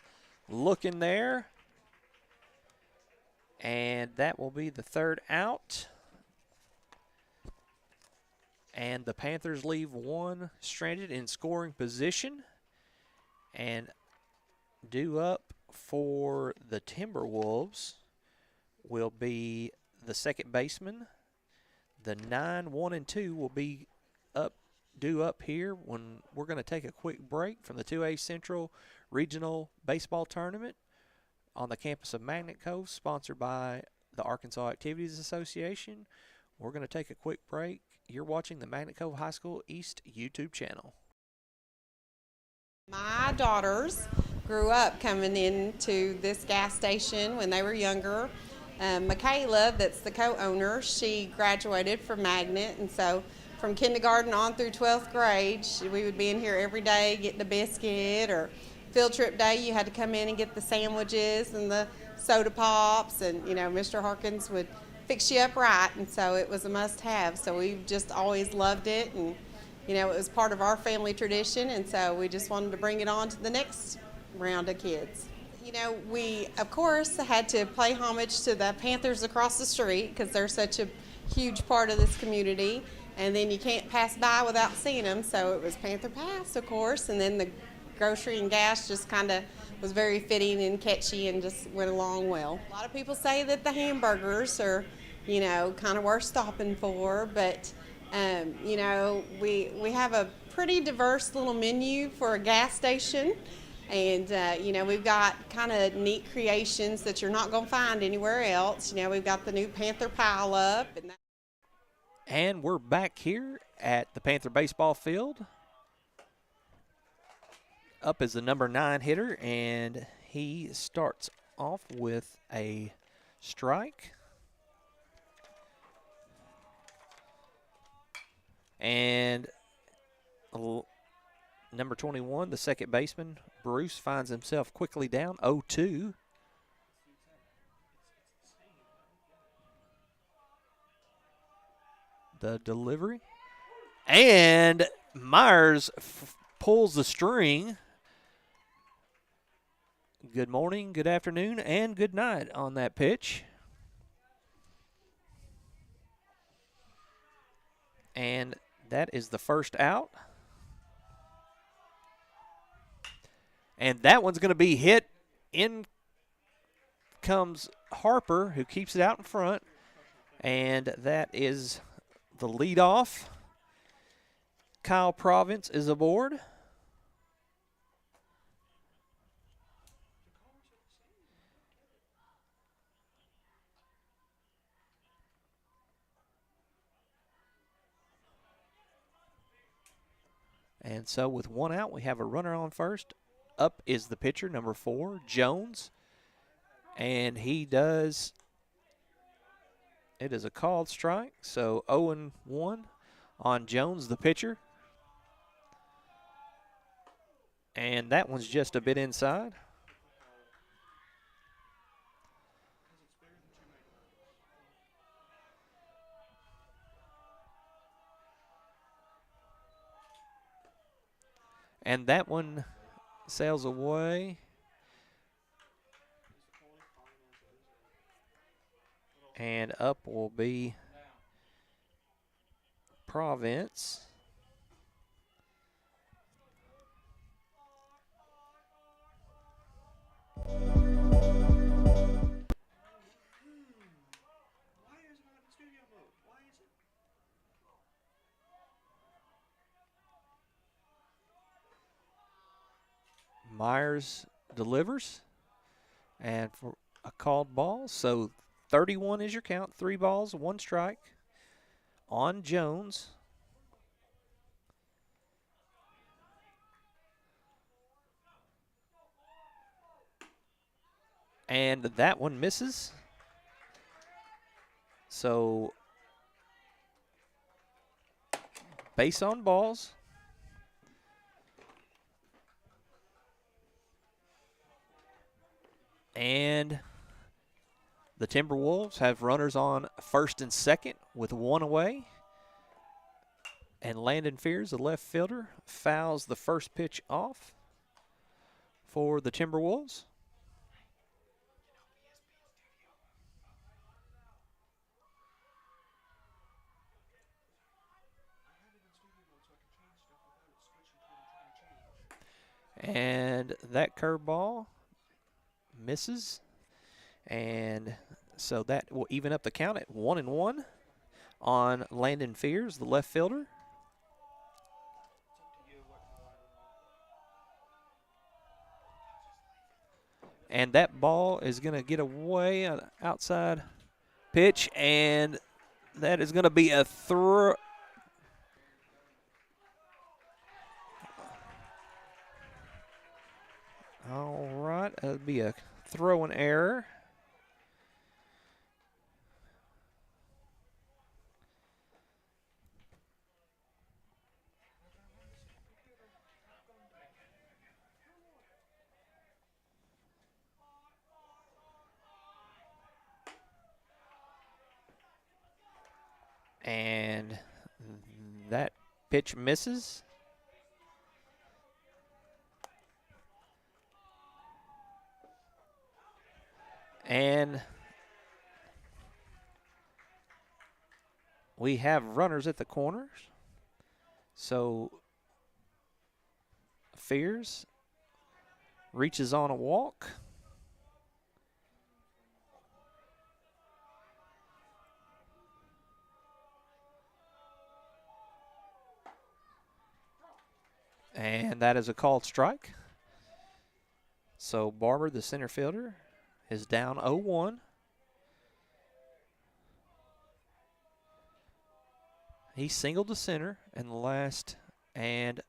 looking there. And that will be the 3rd out. And the Panthers leave 1 stranded in scoring position. And due up for the Timberwolves will be the second baseman. The 9, 1, and 2 will be due up here when we're going to take a quick break from the 2A Central Regional Baseball Tournament on the campus of Magnet Cove, sponsored by the Arkansas Activities Association. We're going to take a quick break. You're watching the Magnet Cove High School East YouTube channel. My daughters grew up coming into this gas station when they were younger. Michaela, that's the co-owner, she graduated from Magnet, and so from kindergarten on through 12th grade, we would be in here every day getting a biscuit, or field trip day, you had to come in and get the sandwiches and the soda pops, and, you know, Mr. Harkins would fix you up right, and so it was a must-have. So we've just always loved it, and, you know, it was part of our family tradition, and so we just wanted to bring it on to the next round of kids. You know, we, of course, had to pay homage to the Panthers across the street because they're such a huge part of this community. And then you can't pass by without seeing them, so it was Panther Pass, of course, and then the grocery and gas just kind of was very fitting and catchy and just went along well. A lot of people say that the hamburgers are, you know, kind of worth stopping for, but, you know, we have a pretty diverse little menu for a gas station. And, we've got kind of neat creations that you're not going to find anywhere else. We've got the new Panther pile up. And we're back here at the Panther baseball field. Up is the number 9 hitter, and he starts off with a strike. And number 21, the second baseman, Bruce, finds himself quickly down 0-2. The delivery. And Myers pulls the string. Good morning, good afternoon, and good night on that pitch. And that is the first out. And that one's going to be hit. In comes Harper, who keeps it out in front. And that is the leadoff. Kyle Province is aboard. And so with one out, we have a runner on first. Up is the pitcher, number 4, Jones. And he does, it is a called strike. So 0-1 on Jones, the pitcher. And that one's just a bit inside. And that one sails away. And up will be Province. Myers delivers, and for a called ball. So 31 is your count. 3 balls, 1 strike on Jones. And that one misses. So base on balls. And the Timberwolves have runners on first and second with 1 away. And Landon Fears, the left fielder, fouls the first pitch off for the Timberwolves. And that curveball misses, and so that will even up the count at 1-1 on Landon Fears, the left fielder. And that ball is going to get away on the outside pitch, and that is going to be a throw. All right, that'll be a throwing error. And that pitch misses. And we have runners at the corners. So Fears reaches on a walk. And that is a called strike. So Barber, the center fielder, is down 0-1. He singled to center in the last, and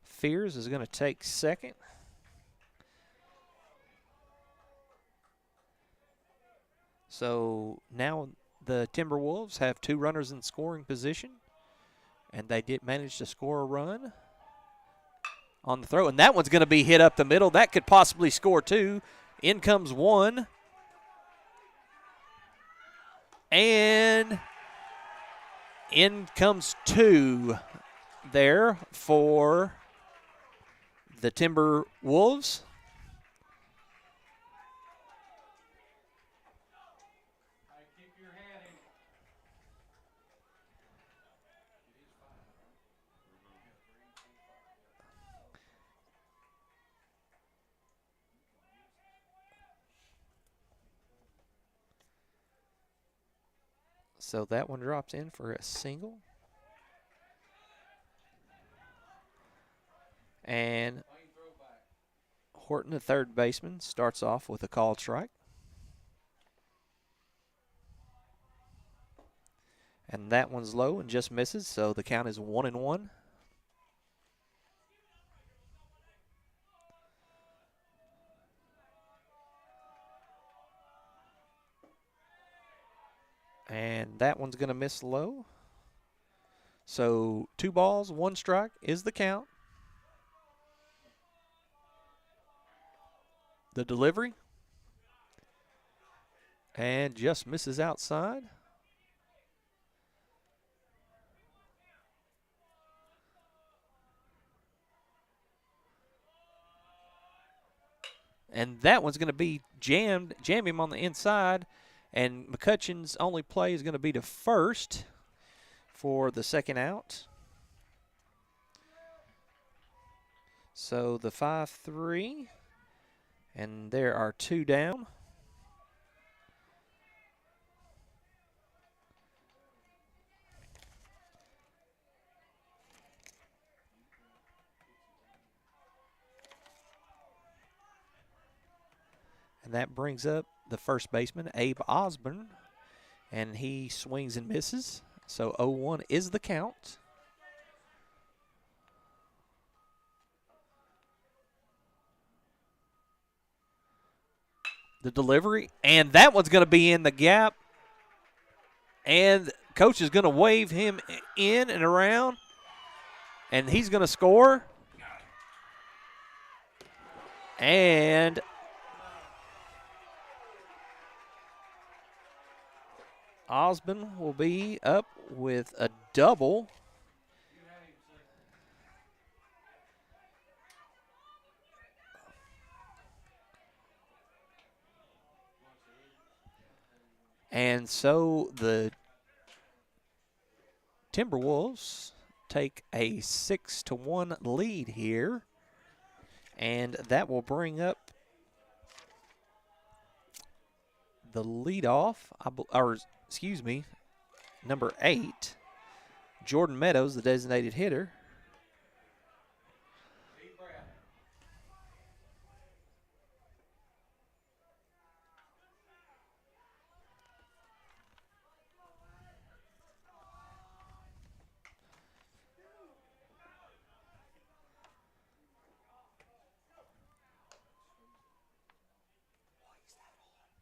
Fears is going to take second. So now the Timberwolves have 2 runners in scoring position, and they did manage to score a run on the throw, and that one's going to be hit up the middle. That could possibly score 2. In comes 1. And in comes 2 there for the Timberwolves. Hey, keep your head in. So that one drops in for a single. And Horton, the third baseman, starts off with a called strike. And that one's low and just misses, so the count is 1-1. And that one's going to miss low. So 2 balls, 1 strike is the count. The delivery. And just misses outside. And that one's going to be jam him on the inside. And McCutcheon's only play is going to be to first for the second out. So the 5-3. And there are 2 down. And that brings up the first baseman, Abe Osborne. And he swings and misses. So 0-1 is the count. The delivery, and that one's going to be in the gap. And coach is going to wave him in and around. And he's going to score. And Osborne will be up with a double. And so the Timberwolves take a 6-1 lead here. And that will bring up the leadoff, number 8, Jordan Meadows, the designated hitter.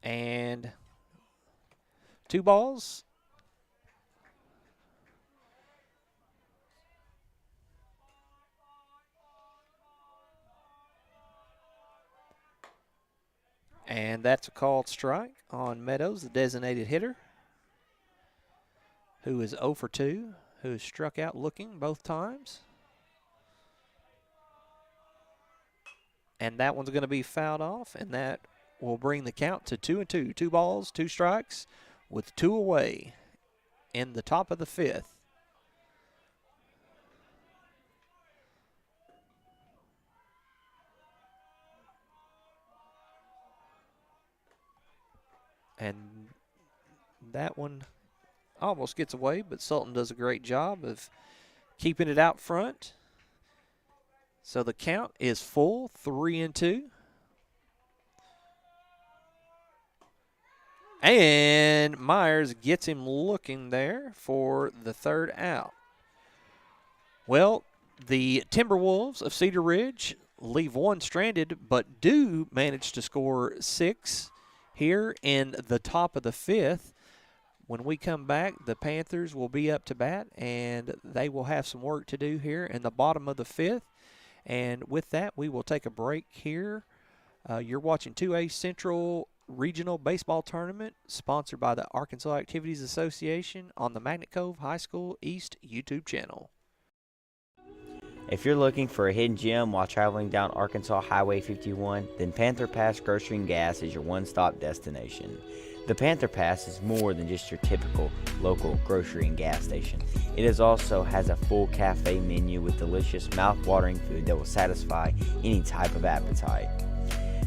And 2 balls. And that's a called strike on Meadows, the designated hitter, who is 0 for 2, who is struck out looking both times. And that one's going to be fouled off, and that will bring the count to 2-2. 2 balls, 2 strikes, with 2 away in the top of the 5th. And that one almost gets away, but Sultan does a great job of keeping it out front. So the count is full, 3-2. And Myers gets him looking there for the third out. Well, the Timberwolves of Cedar Ridge leave one stranded, but do manage to score 6 here in the top of the 5th. When we come back, the Panthers will be up to bat, and they will have some work to do here in the bottom of the 5th. And with that, we will take a break here. You're watching 2A Central Regional Baseball Tournament, sponsored by the Arkansas Activities Association on the Magnet Cove High School East YouTube channel. If you're looking for a hidden gem while traveling down Arkansas Highway 51, then Panther Pass Grocery and Gas is your one-stop destination. The Panther Pass is more than just your typical local grocery and gas station. It also has a full cafe menu with delicious mouth-watering food that will satisfy any type of appetite.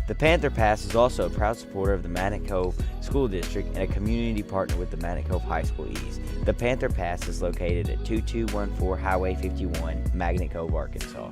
The Panther Pass is also a proud supporter of the Magnet Cove School District and a community partner with the Magnet Cove High School East. The Panther Pass is located at 2214 Highway 51, Magnet Cove, Arkansas.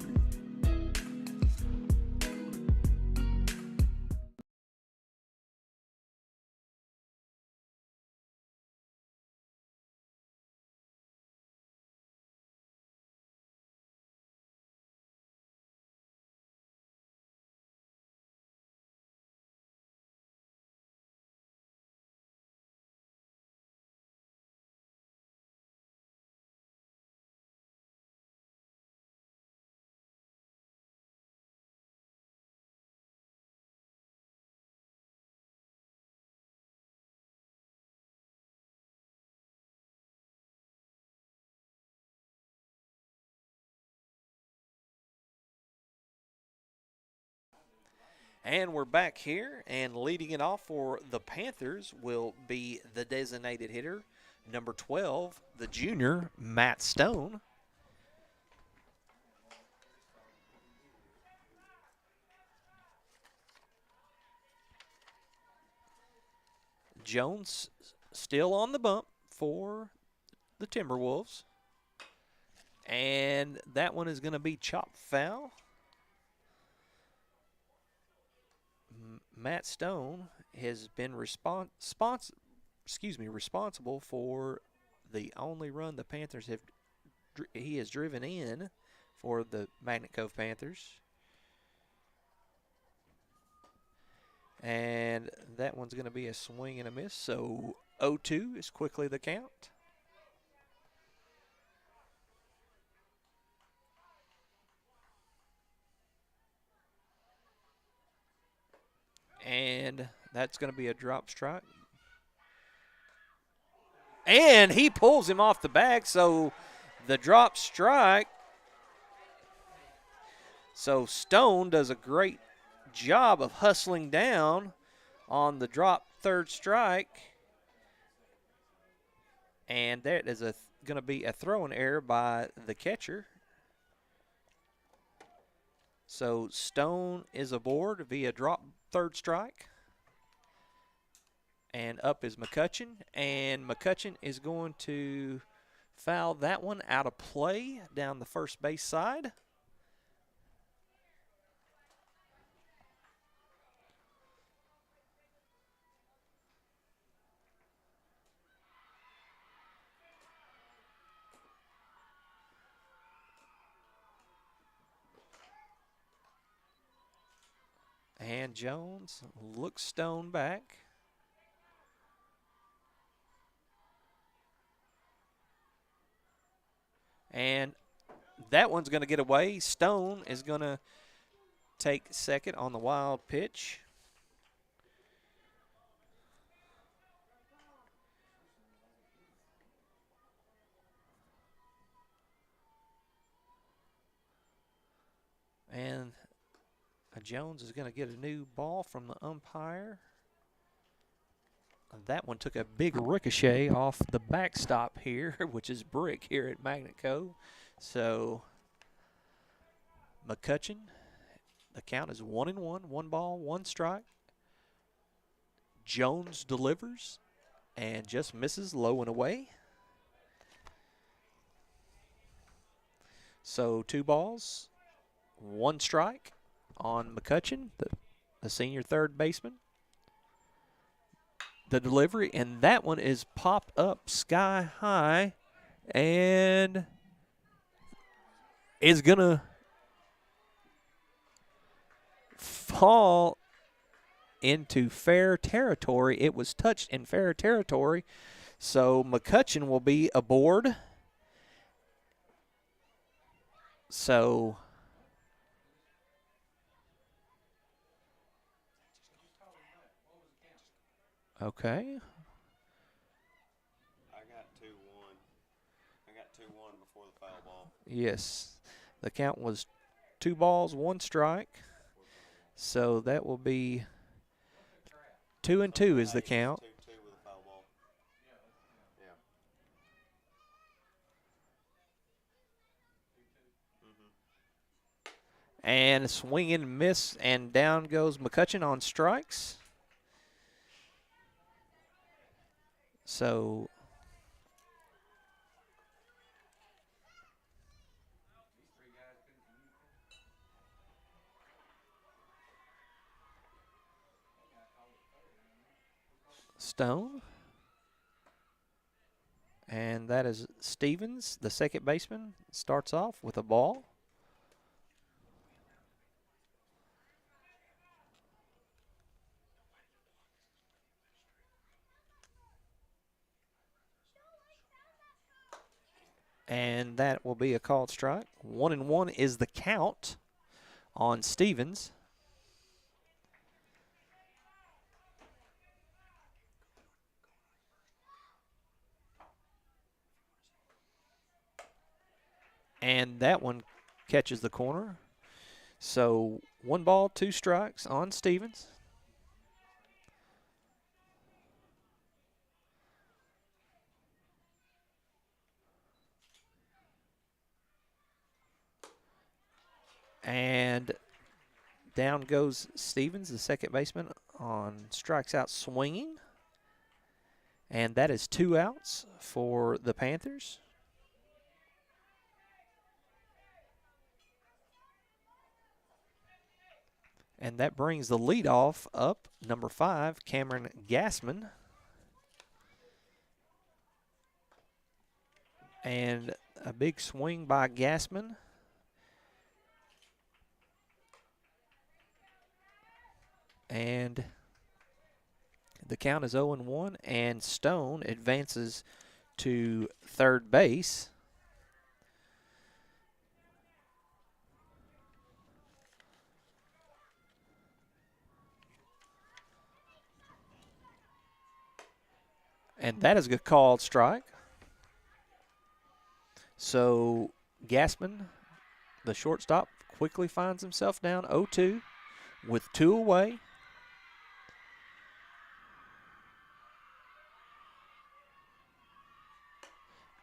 And we're back here, and leading it off for the Panthers will be the designated hitter, number 12, the junior, Matt Stone. Jones still on the bump for the Timberwolves. And that one is going to be chopped foul. Matt Stone has been responsible for the only run the Panthers he has driven in for the Magnet Cove Panthers. And that one's going to be a swing and a miss. So 0-2 is quickly the count. And that's going to be a drop strike. And he pulls him off the bag, so the drop strike. So Stone does a great job of hustling down on the drop third strike. And that is going to be a throwing error by the catcher. So Stone is aboard via drop third strike. And up is McCutcheon. And McCutcheon is going to foul that one out of play down the first base side. And Jones looks Stone back. And that one's going to get away. Stone is going to take second on the wild pitch. And Jones is going to get a new ball from the umpire. That one took a big ricochet off the backstop here, which is brick here at Magnet Cove. So McCutcheon, the count is 1-1, 1 ball, 1 strike. Jones delivers and just misses low and away. So 2 balls, 1 strike on McCutcheon, the senior third baseman. the delivery, and that one is popped up sky high and is going to fall into fair territory. It was touched in fair territory, so McCutcheon will be aboard. So okay. I got 2-1. I got 2-1 before the foul ball. Yes. The count was 2 balls, 1 strike. So that will be 2-2 is the count. 2-2 with a foul ball. Yeah. And swing and miss, and down goes McCutcheon on strikes. So Stone. And that is Stevens, the second baseman, starts off with a ball. And that will be a called strike. 1-1 is the count on Stevens. And that one catches the corner. So 1 ball, 2 strikes on Stevens. And down goes Stevens, the second baseman, on strikes out swinging. And that is 2 outs for the Panthers. And that brings the leadoff up, number 5, Cameron Gassman. And a big swing by Gassman. And the count is 0-1, and Stone advances to third base. And that is a called strike. So Gassman, the shortstop, quickly finds himself down 0-2 with 2 away.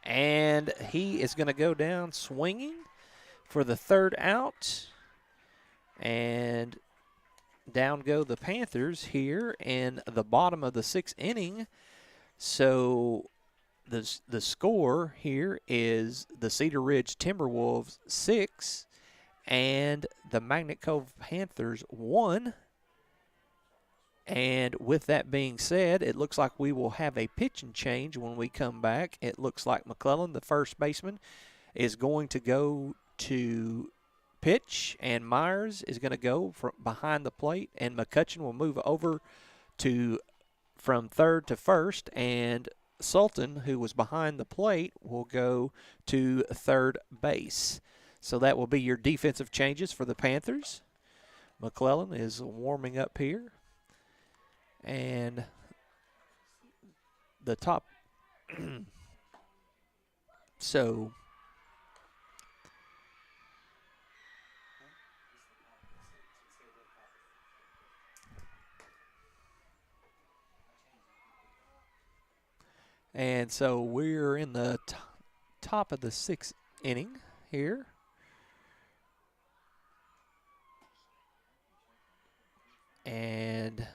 And he is going to go down swinging for the 3rd out. And down go the Panthers here in the bottom of the 6th inning. So the score here is the Cedar Ridge Timberwolves 6 and the Magnet Cove Panthers 1. And with that being said, it looks like we will have a pitching change when we come back. It looks like McClellan, the first baseman, is going to go to pitch, and Myers is going to go from behind the plate, and McCutcheon will move over from third to first, and Sultan, who was behind the plate, will go to third base. So that will be your defensive changes for the Panthers. McClellan is warming up here. And the top, so we're in the top of the 6th inning here. And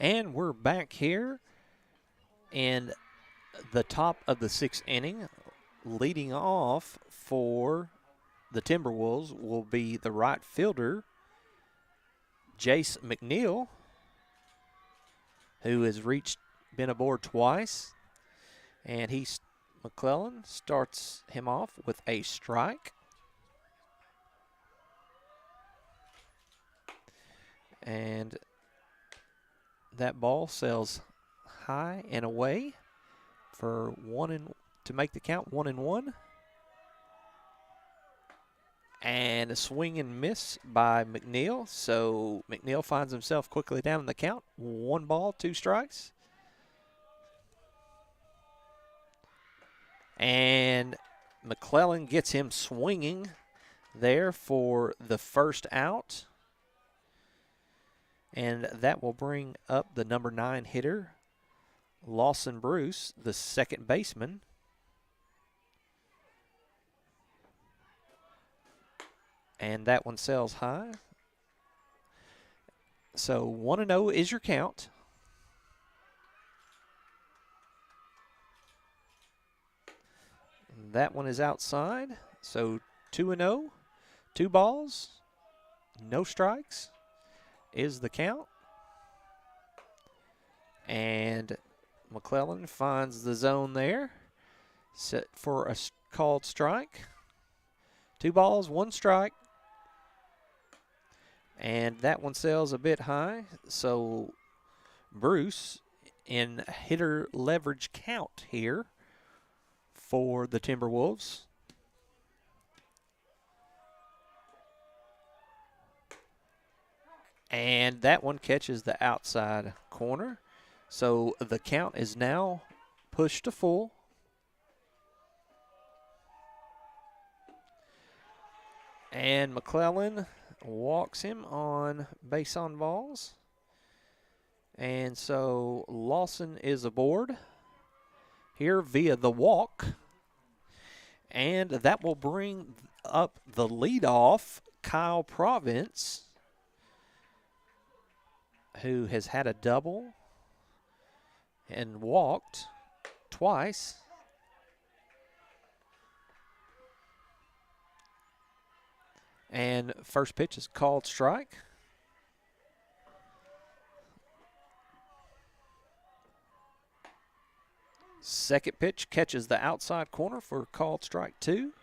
And we're back here in the top of the 6th inning. Leading off for the Timberwolves will be the right fielder, Jace McNeil, who has been aboard twice. And McClellan starts him off with a strike. And that ball sails high and away for to make the count 1-1. And a swing and miss by McNeil. So McNeil finds himself quickly down in the count. 1 ball, 2 strikes. And McClellan gets him swinging there for the first out. And that will bring up the number 9 hitter, Lawson Bruce, the second baseman. And that one sails high. So 1-0 is your count. That one is outside. So 2-0, 2 balls, no strikes is the count. And McClellan finds the zone there. Set for a called strike. 2 balls, 1 strike. And that one sails a bit high. So Bruce in hitter leverage count here for the Timberwolves. And that one catches the outside corner. So the count is now pushed to full. And McClellan walks him on base on balls. And so Lawson is aboard here via the walk. And that will bring up the leadoff, Kyle Province, who has had a double and walked twice. And first pitch is called strike. Second pitch catches the outside corner for called strike 2.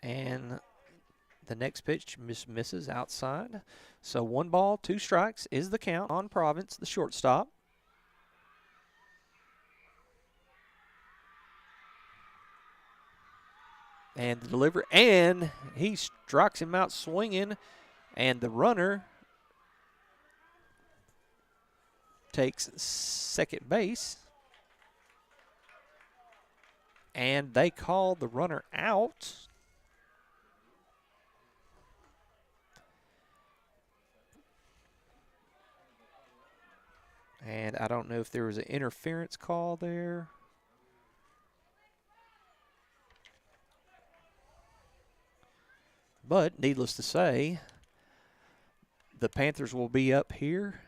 And the next pitch misses outside. So 1 ball, 2 strikes is the count on Province, the shortstop. And the delivery, and he strikes him out swinging, and the runner takes second base. And they call the runner out. And I don't know if there was an interference call there. But needless to say, the Panthers will be up here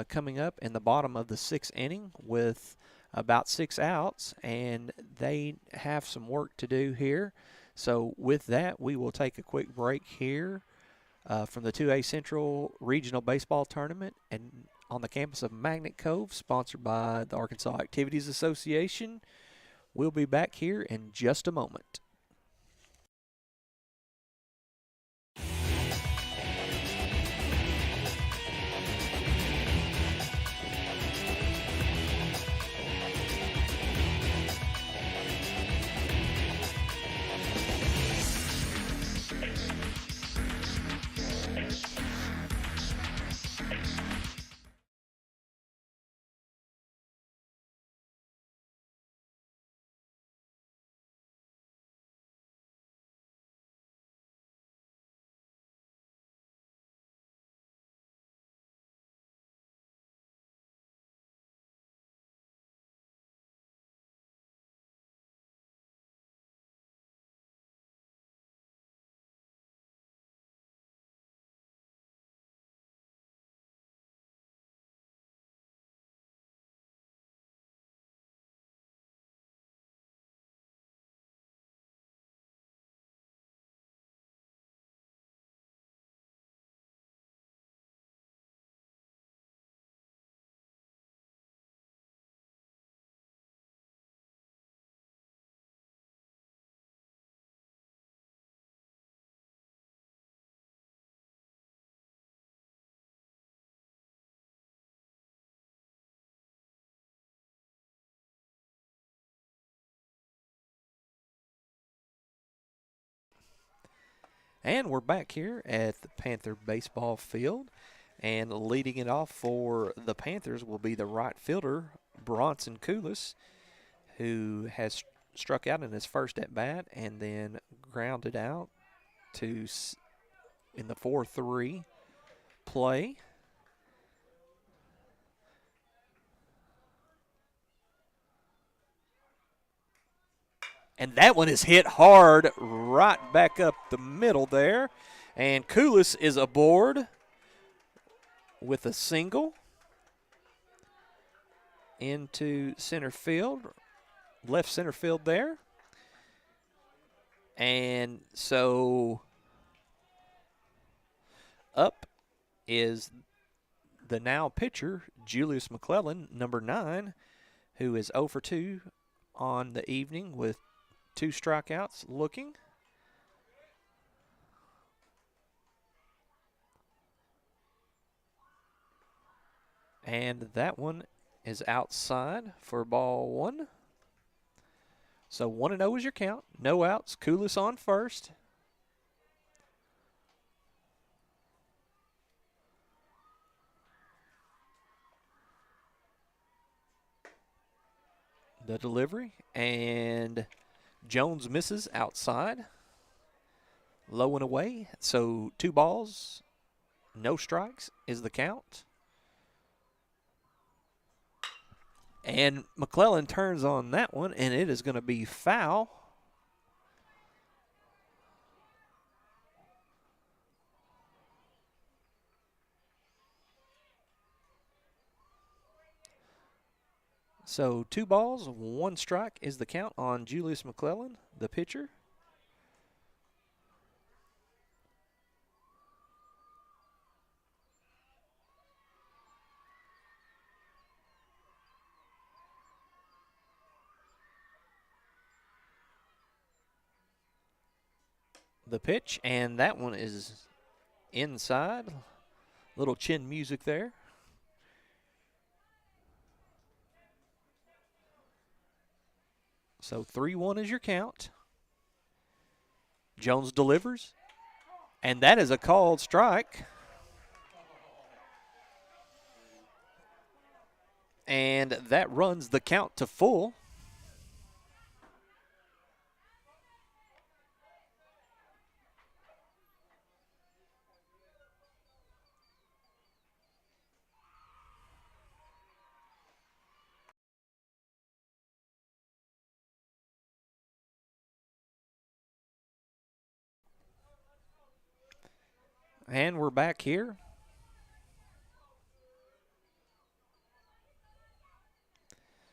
coming up in the bottom of the 6th inning with about 6 outs, and they have some work to do here. So with that, we will take a quick break here from the 2A Central Regional Baseball Tournament and on the campus of Magnet Cove, sponsored by the Arkansas Activities Association. We'll be back here in just a moment. And we're back here at the Panther baseball field. And leading it off for the Panthers will be the right fielder, Bronson Koulis, who has struck out in his first at-bat and then grounded out to in the 4-3 play. And that one is hit hard right back up the middle there. And Koulis is aboard with a single into center field, left center field there. And so up is the now pitcher, Julius McClellan, number 9, who is 0 for 2 on the evening with 2 strikeouts looking. And that one is outside for ball 1. So 1-0 is your count. No outs. Koulis on first. The delivery, and Jones misses outside. Low and away. So 2 balls, no strikes is the count. And McClellan turns on that one, and it is going to be foul. So 2 balls, 1 strike is the count on Julius McClellan, the pitcher. The pitch, and that one is inside. Little chin music there. So 3-1 is your count. Jones delivers, and that is a called strike. And that runs the count to full. And we're back here.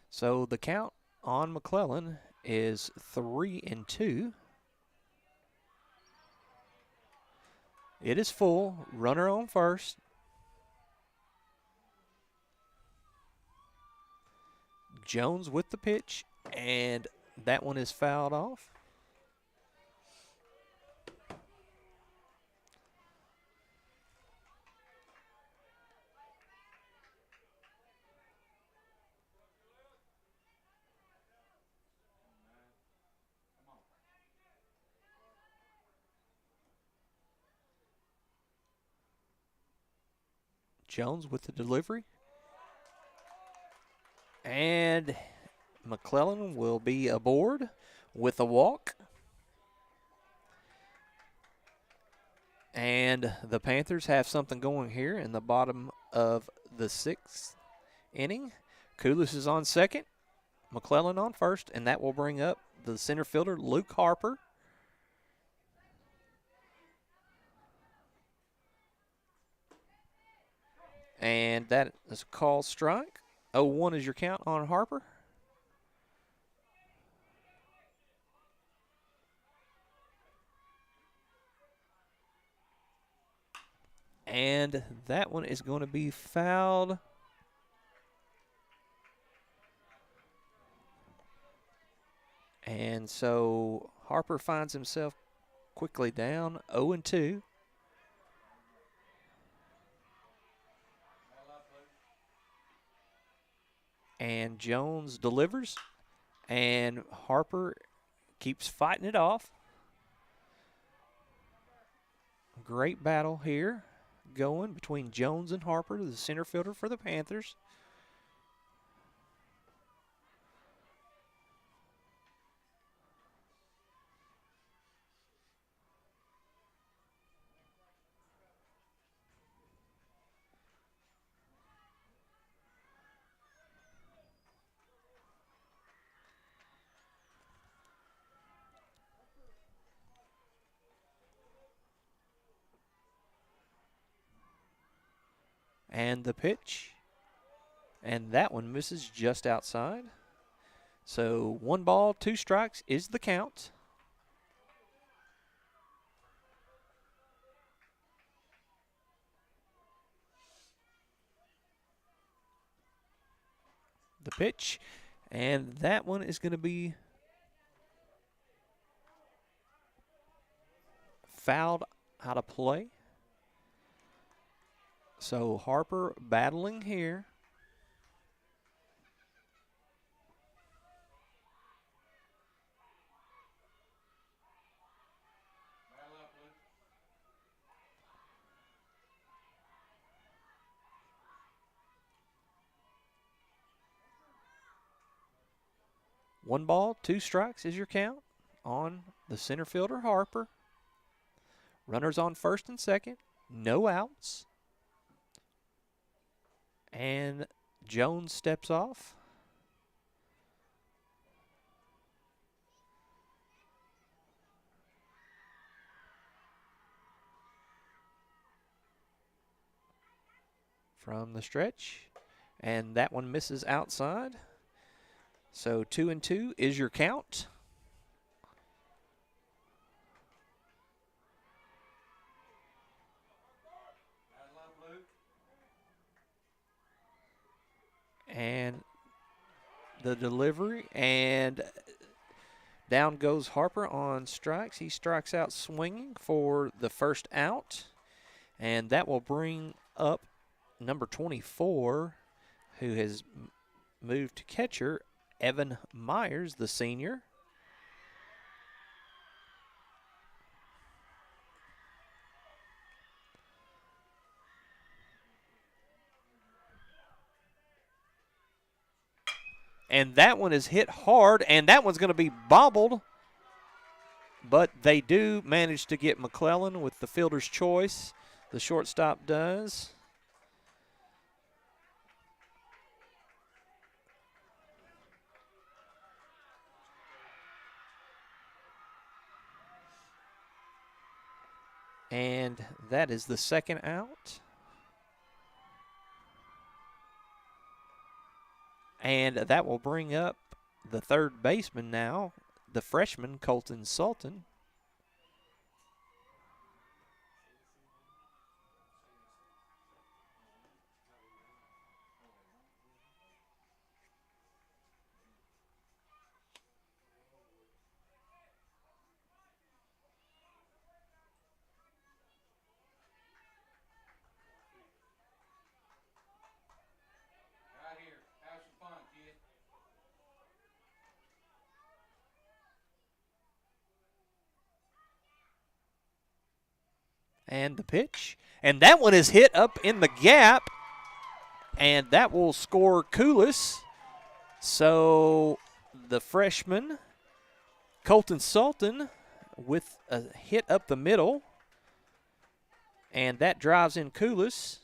So the count on McClellan is 3-2. It is full. Runner on first. Jones with the pitch, and that one is fouled off. Jones with the delivery. And McClellan will be aboard with a walk. And the Panthers have something going here in the bottom of the 6th inning. Koulis is on second, McClellan on first, and that will bring up the center fielder, Luke Harper. And that is a call strike. 0-1 is your count on Harper. And that one is going to be fouled. And so Harper finds himself quickly down 0-2. And Jones delivers, and Harper keeps fighting it off. great battle here going between Jones and Harper, the center fielder for the Panthers. And the pitch. And that one misses just outside. So 1 ball, 2 strikes is the count. The pitch. And that one is going to be fouled out of play. So Harper battling here. Battle up, Luke. One ball, 2 strikes is your count on the center fielder, Harper. Runners on first and second, no outs. And Jones steps off. From the stretch. And that one misses outside. So 2-2 is your count. Battle up, Luke. And the delivery, and down goes Harper on strikes. He strikes out swinging for the first out, and that will bring up number 24, who has moved to catcher, Evan Myers, the senior. And that one is hit hard, and that one's going to be bobbled. But they do manage to get McClellan with the fielder's choice. The shortstop does. And that is the second out. And that will bring up the third baseman now, the freshman, Colton Sultan. Right here. Have some fun, kid. And the pitch. And that one is hit up in the gap. And that will score Koulis. So the freshman, Colton Sultan, with a hit up the middle. And that drives in Koulis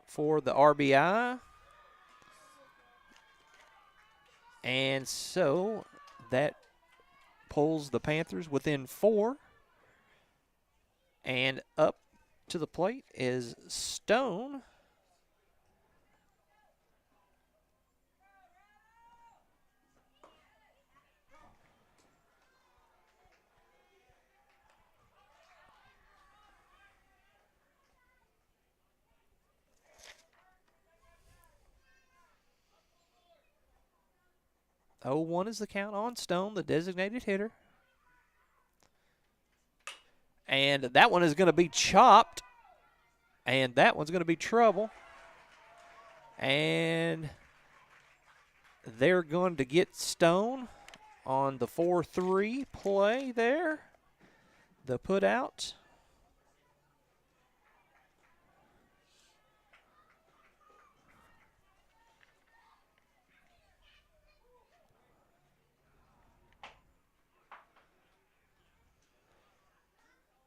for the RBI. And so that pulls the Panthers within 4. And up to the plate is Stone. Oh, 1 is the count on Stone, the designated hitter. And that one is going to be chopped. And that one's going to be trouble. And they're going to get Stone on the 4-3 play there. The put out.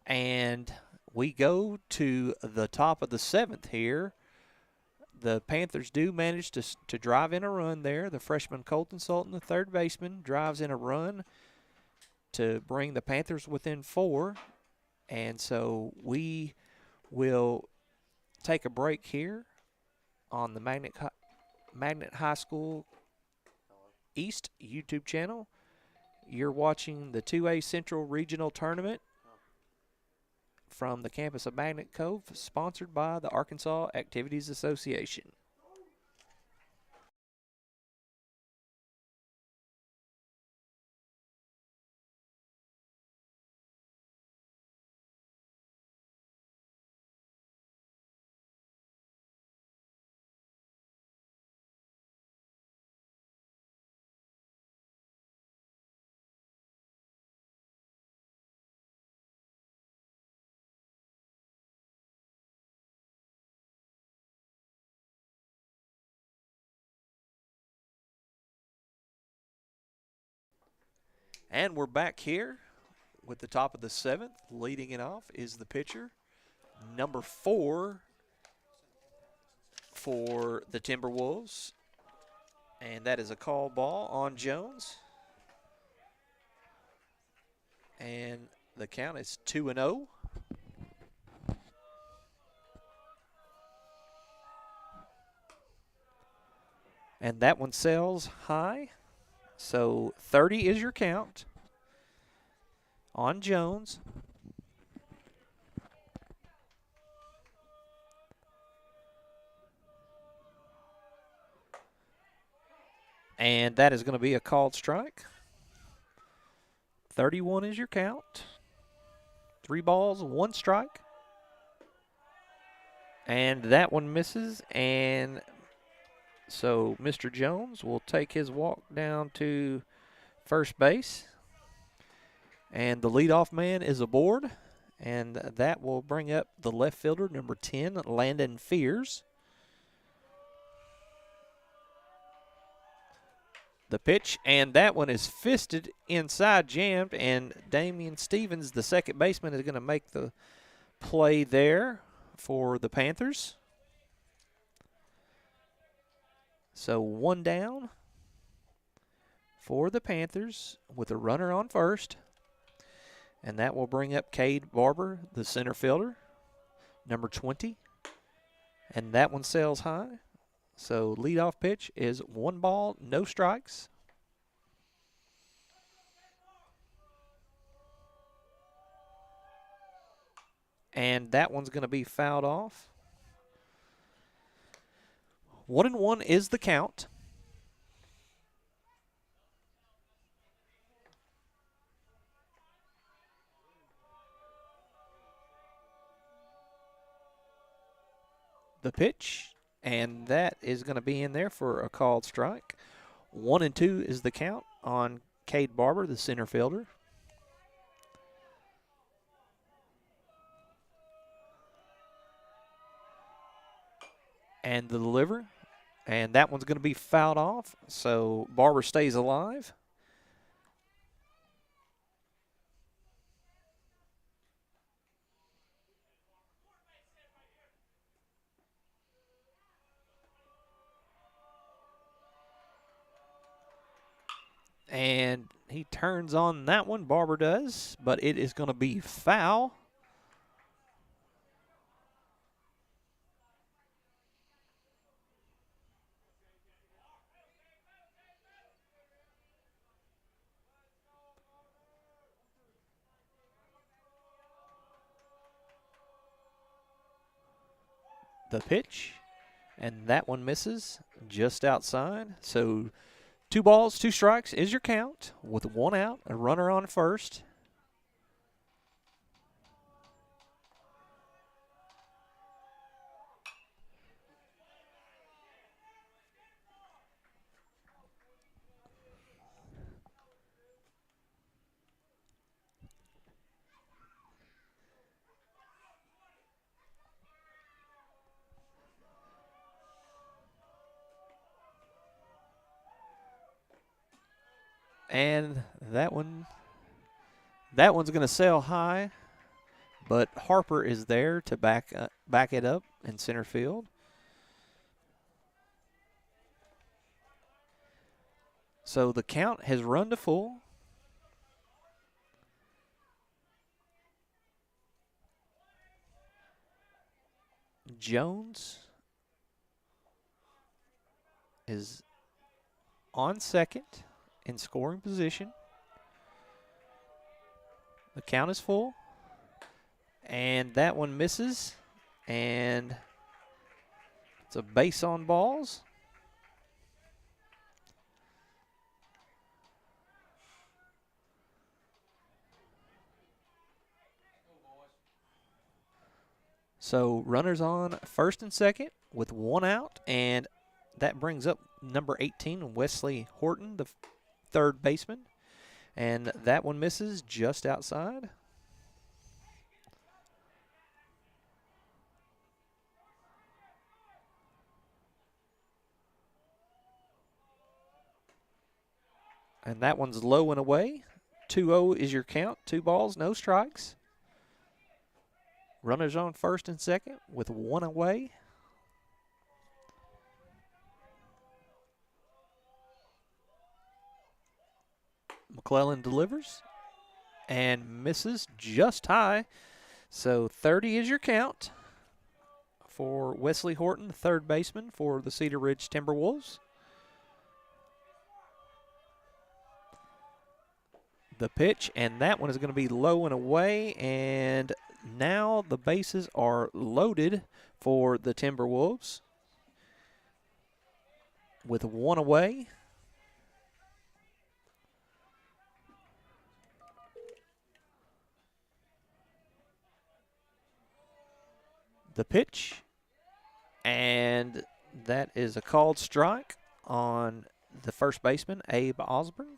And we go to the top of the 7th here. The Panthers do manage to drive in a run there. The freshman Colton Sultan, the third baseman, drives in a run to bring the Panthers within 4. And so we will take a break here on the Magnet High School East YouTube channel. You're watching the 2A Central Regional Tournament from the campus of Magnet Cove, sponsored by the Arkansas Activities Association. And we're back here with the top of the 7th. Leading it off is the pitcher, number 4 for the Timberwolves. And that is a call ball on Jones. And the count is 2-0. And that one sails high. So 30 is your count on Jones. And that is going to be a called strike. 31 is your count. 3 balls, 1 strike. And that one misses. And so Mr. Jones will take his walk down to first base. And the leadoff man is aboard. And that will bring up the left fielder, number 10, Landon Fears. The pitch, and that one is fisted inside, jammed, and Damian Stevens, the second baseman, is going to make the play there for the Panthers. So 1 down for the Panthers with a runner on first. And that will bring up Cade Barber, the center fielder, number 20. And that one sails high. So leadoff pitch is 1 ball, no strikes. And that one's going to be fouled off. 1-1 is the count. The pitch, and that is going to be in there for a called strike. 1-2 is the count on Cade Barber, the center fielder. And the deliver, and that one's going to be fouled off, so Barber stays alive. And he turns on that one, Barber does, but it is going to be foul. The pitch, and that one misses just outside. So 2 balls, 2 strikes is your count with 1 out, a runner on first. And that one's going to sail high. but Harper is there to back it up in center field. So the count has run to full. Jones is on second in scoring position. The count is full. And that one misses. And it's a base on balls. So runners on first and second with one out, and that brings up number 18, Wesley Horton, the third baseman. And that one misses just outside. And that one's low and away. 2-0 is your count. 2 balls, no strikes. Runners on first and second with one away. McClellan delivers and misses just high. So 30 is your count for Wesley Horton, the third baseman for the Cedar Ridge Timberwolves. The pitch, and that one is going to be low and away, and now the bases are loaded for the Timberwolves with one away. The pitch, and that is a called strike on the first baseman, Abe Osborne.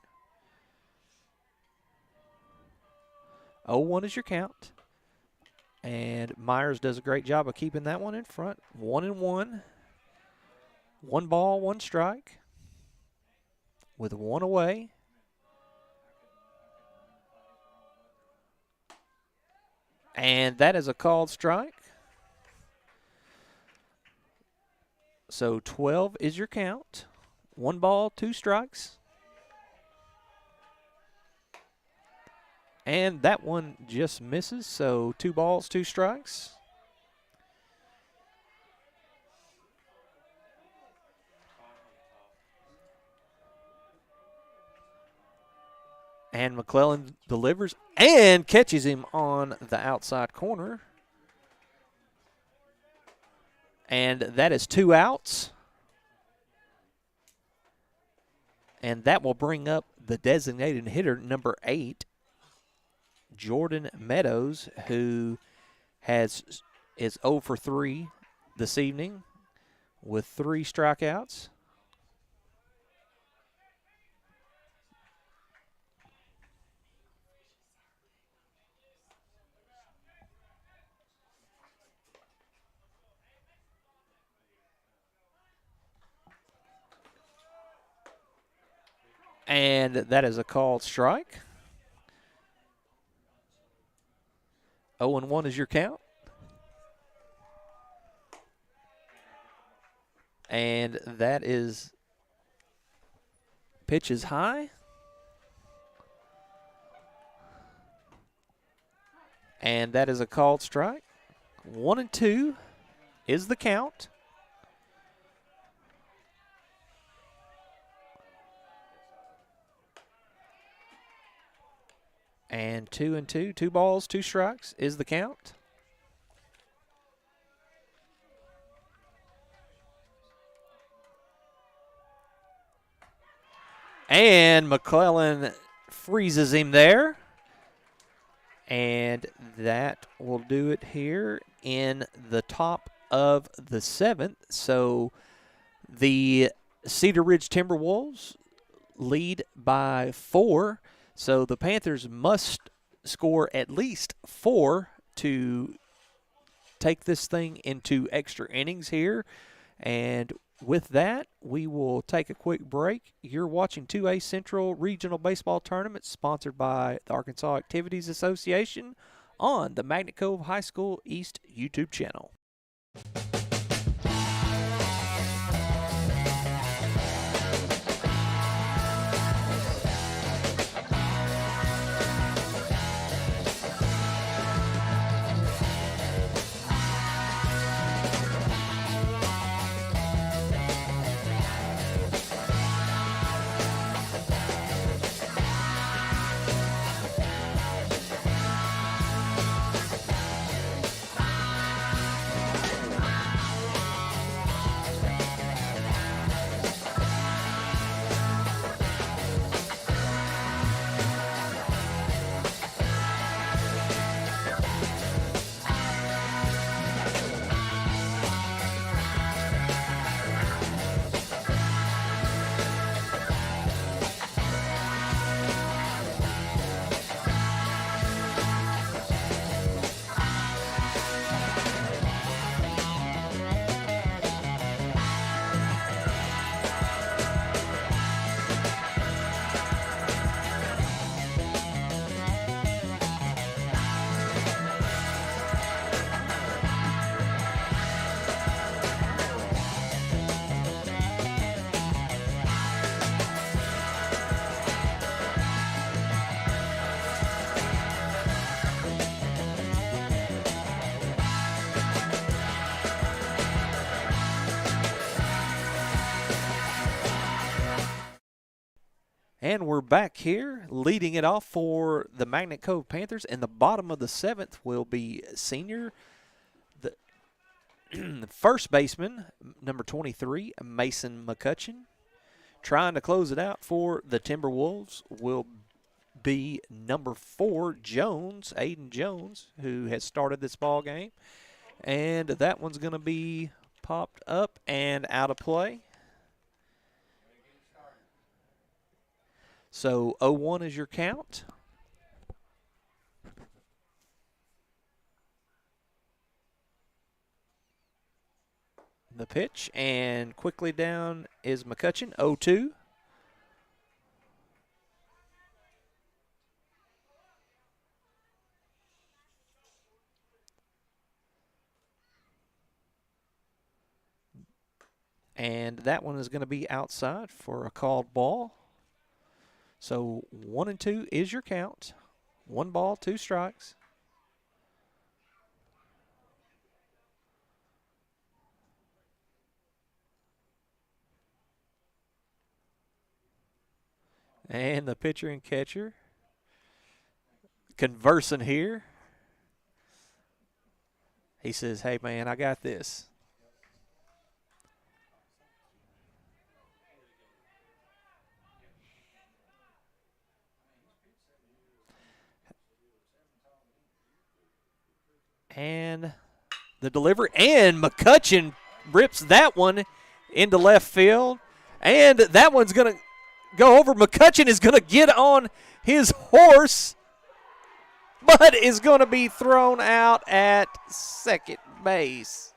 0-1 is your count. And Myers does a great job of keeping that one in front. 1-1. 1 ball, 1 strike. With 1 away. And that is a called strike. So 12 is your count. 1 ball, 2 strikes. And that one just misses, so 2 balls, 2 strikes. And McClellan delivers and catches him on the outside corner. And that is 2 outs. And that will bring up the designated hitter, number 8, Jordan Meadows, who is 0 for 3 this evening with 3 strikeouts. And that is a called strike. 0-1 is your count. And that is pitch is high. And that is a called strike. 1-2 is the count. And 2-2, 2 balls, 2 strikes is the count. And McClellan freezes him there. And that will do it here in the top of the 7th. So the Cedar Ridge Timberwolves lead by 4. So the Panthers must score at least 4 to take this thing into extra innings here. And with that, we will take a quick break. You're watching 2A Central Regional Baseball Tournament sponsored by the Arkansas Activities Association on the Magnet Cove High School East YouTube channel. And we're back here, leading it off for the Magnet Cove Panthers. In the bottom of the 7th will be senior, the first baseman, number 23, Mason McCutcheon. Trying to close it out for the Timberwolves will be number 4, Jones, Aiden Jones, who has started this ball game. And that one's going to be popped up and out of play. So 0-1 is your count. The pitch, and quickly down is McCutcheon, 0-2. And that one is going to be outside for a called ball. So 1-2 is your count. 1 ball, 2 strikes. And the pitcher and catcher conversing here. He says, "Hey, man, I got this." And the delivery, and McCutcheon rips that one into left field. And that one's going to go over. McCutcheon is going to get on his horse, but is going to be thrown out at second base.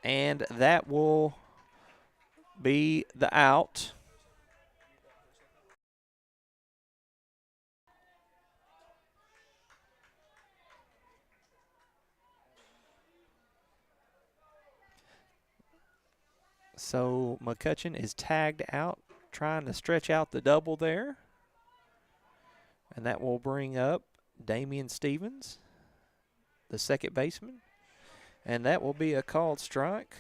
And that will be the out. So McCutcheon is tagged out, trying to stretch out the double there. And that will bring up Damian Stevens, the second baseman. And that will be a called strike.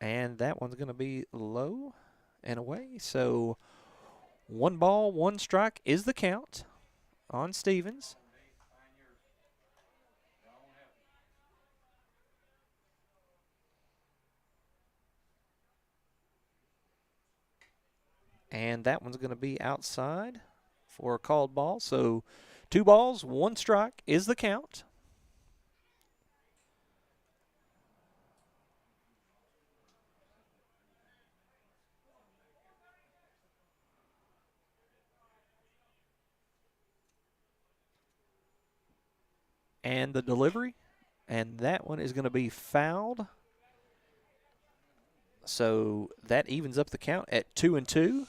And that one's going to be low and away. So 1 ball, 1 strike is the count on Stevens. And that one's going to be outside for a called ball. So 2 balls, 1 strike is the count. And the delivery. And that one is going to be fouled. So that evens up the count at 2-2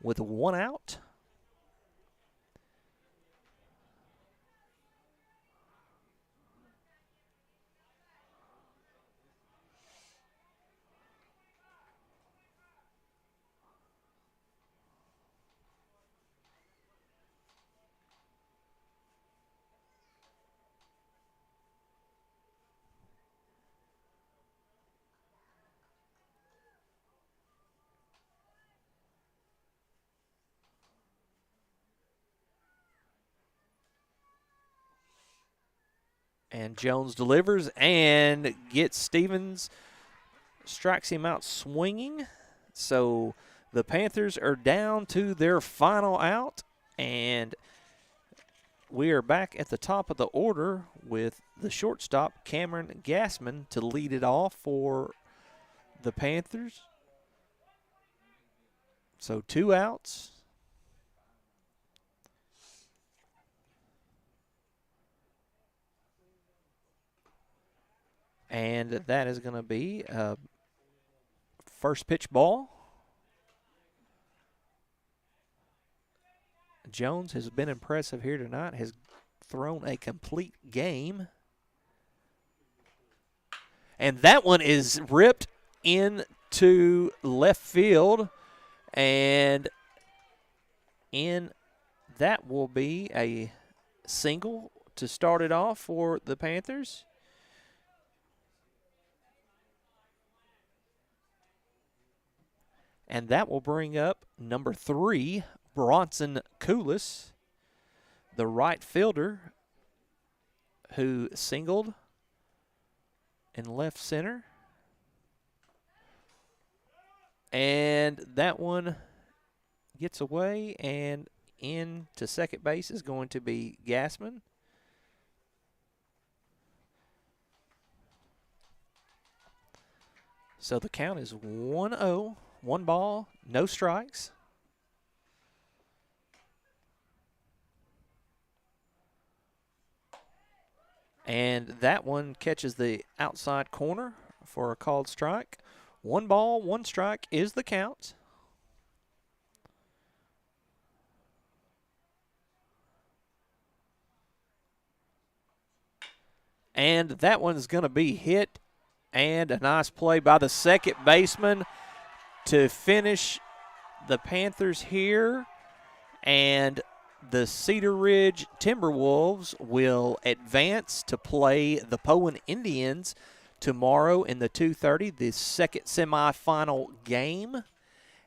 with 1 out. And Jones delivers and gets Stevens, strikes him out swinging. So the Panthers are down to their final out, and we are back at the top of the order with the shortstop, Cameron Gassman, to lead it off for the Panthers. So 2 outs. And that is going to be first pitch ball. Jones has been impressive here tonight, has thrown a complete game. And that one is ripped into left field. And that will be a single to start it off for the Panthers. And that will bring up number 3, Bronson Coolis, the right fielder who singled in left center. And that one gets away, and into second base is going to be Gassman. So the count is 1-0. 1 ball, no strikes. And that one catches the outside corner for a called strike. 1 ball, 1 strike is the count. And that one's going to be hit, and a nice play by the second baseman to finish the Panthers here. And the Cedar Ridge Timberwolves will advance to play the Poen Indians tomorrow in the 2:30, the second semifinal game.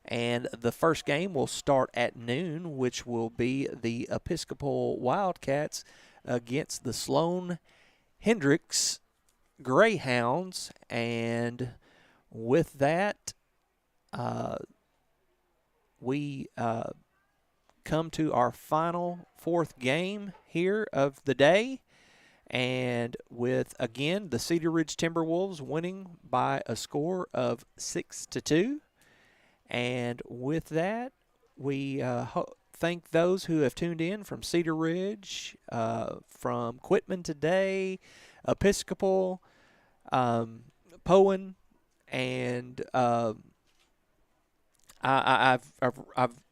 And the first game will start at noon, which will be the Episcopal Wildcats against the Sloan Hendricks Greyhounds. And with that, we come to our final 4th game here of the day. And with, again, the Cedar Ridge Timberwolves winning by a score of 6-2. And with that, we thank those who have tuned in from Cedar Ridge, from Quitman today, Episcopal, Poen, and I've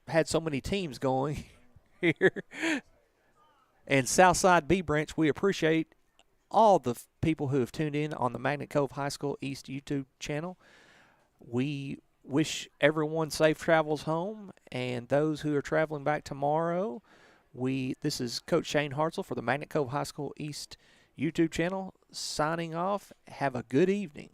had so many teams going here. And Southside B Branch, we appreciate all the people who have tuned in on the Magnet Cove High School East YouTube channel. We wish everyone safe travels home, and those who are traveling back tomorrow, this is Coach Shane Hartzell for the Magnet Cove High School East YouTube channel signing off. Have a good evening.